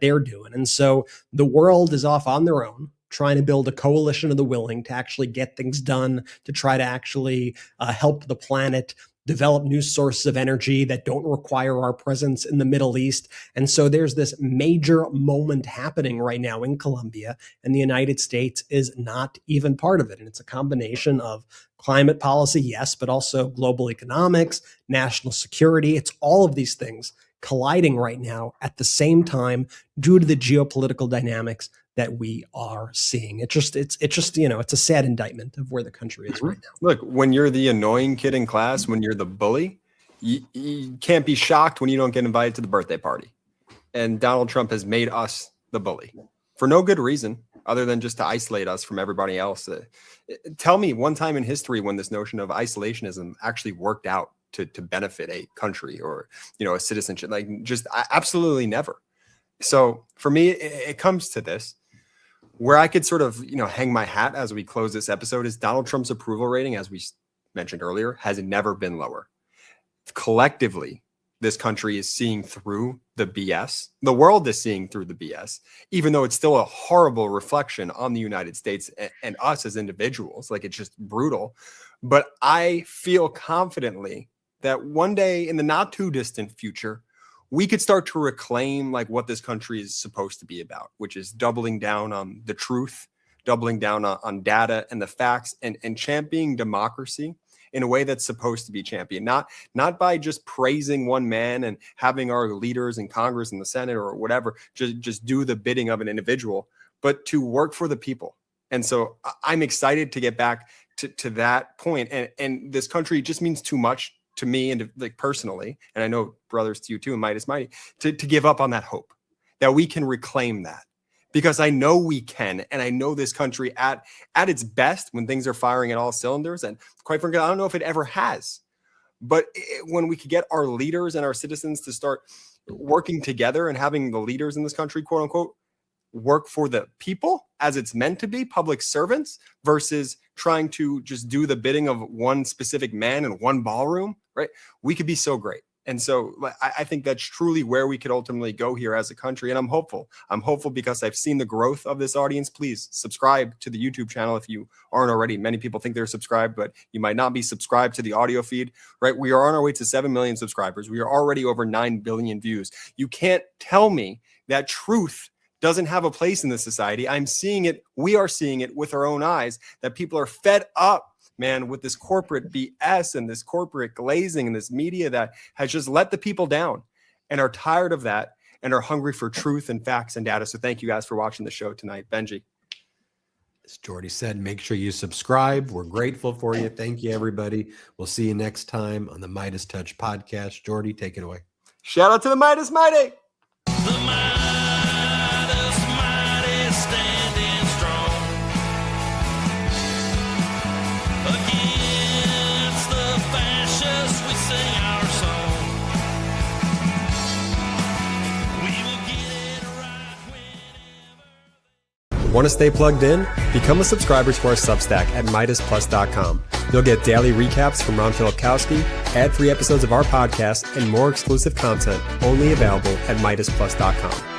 they're doing. And so the world is off on their own, trying to build a coalition of the willing to actually get things done, to try to actually help the planet develop new sources of energy that don't require our presence in the Middle East. And so there's this major moment happening right now in Colombia, and the United States is not even part of it. And it's a combination of climate policy, yes, but also global economics, national security. It's all of these things colliding right now at the same time due to the geopolitical dynamics that we are seeing. It's just, it's a sad indictment of where the country is right now. Look, when you're the annoying kid in class, when you're the bully, you can't be shocked when you don't get invited to the birthday party. And Donald Trump has made us the bully for no good reason other than just to isolate us from everybody else. Tell me one time in history when this notion of isolationism actually worked out to benefit a country or, a citizenship. Like, just absolutely never. So for me, it comes to this. Where I could sort of, hang my hat as we close this episode is Donald Trump's approval rating, as we mentioned earlier, has never been lower. Collectively, this country is seeing through the BS. The world is seeing through the BS, even though it's still a horrible reflection on the United States and us as individuals. Like, it's just brutal. But I feel confidently that one day in the not too distant future, we could start to reclaim like what this country is supposed to be about, which is doubling down on the truth, doubling down on data and the facts, and championing democracy in a way that's supposed to be championed, not by just praising one man and having our leaders in Congress and the Senate or whatever just do the bidding of an individual, but to work for the people. And so I'm excited to get back to that point. And this country just means too much to me and like personally, and I know brothers to you too, and Midas Mighty, to give up on that hope that we can reclaim that, because I know we can, and I know this country at its best when things are firing at all cylinders, and quite frankly, I don't know if it ever has, but when we could get our leaders and our citizens to start working together and having the leaders in this country, quote unquote, work for the people as it's meant to be, public servants, versus trying to just do the bidding of one specific man in one ballroom, right? We could be so great. And so I think that's truly where we could ultimately go here as a country. And I'm hopeful. I'm hopeful because I've seen the growth of this audience. Please subscribe to the YouTube channel if you aren't already. Many people think they're subscribed, but you might not be subscribed to the audio feed, right? We are on our way to 7 million subscribers. We are already over 9 billion views. You can't tell me that truth doesn't have a place in this society. I'm seeing it. We are seeing it with our own eyes, that people are fed up, man, with this corporate BS and this corporate glazing and this media that has just let the people down and are tired of that and are hungry for truth and facts and data. So thank you guys for watching the show tonight. Benji. As Jordy said, make sure you subscribe. We're grateful for you. Thank you, everybody. We'll see you next time on the MeidasTouch Podcast. Jordy, take it away. Shout out to the Midas Mighty. Want to stay plugged in? Become a subscriber to our Substack at MeidasPlus.com. You'll get daily recaps from Ron Filipkowski, ad-free episodes of our podcast, and more exclusive content only available at MeidasPlus.com.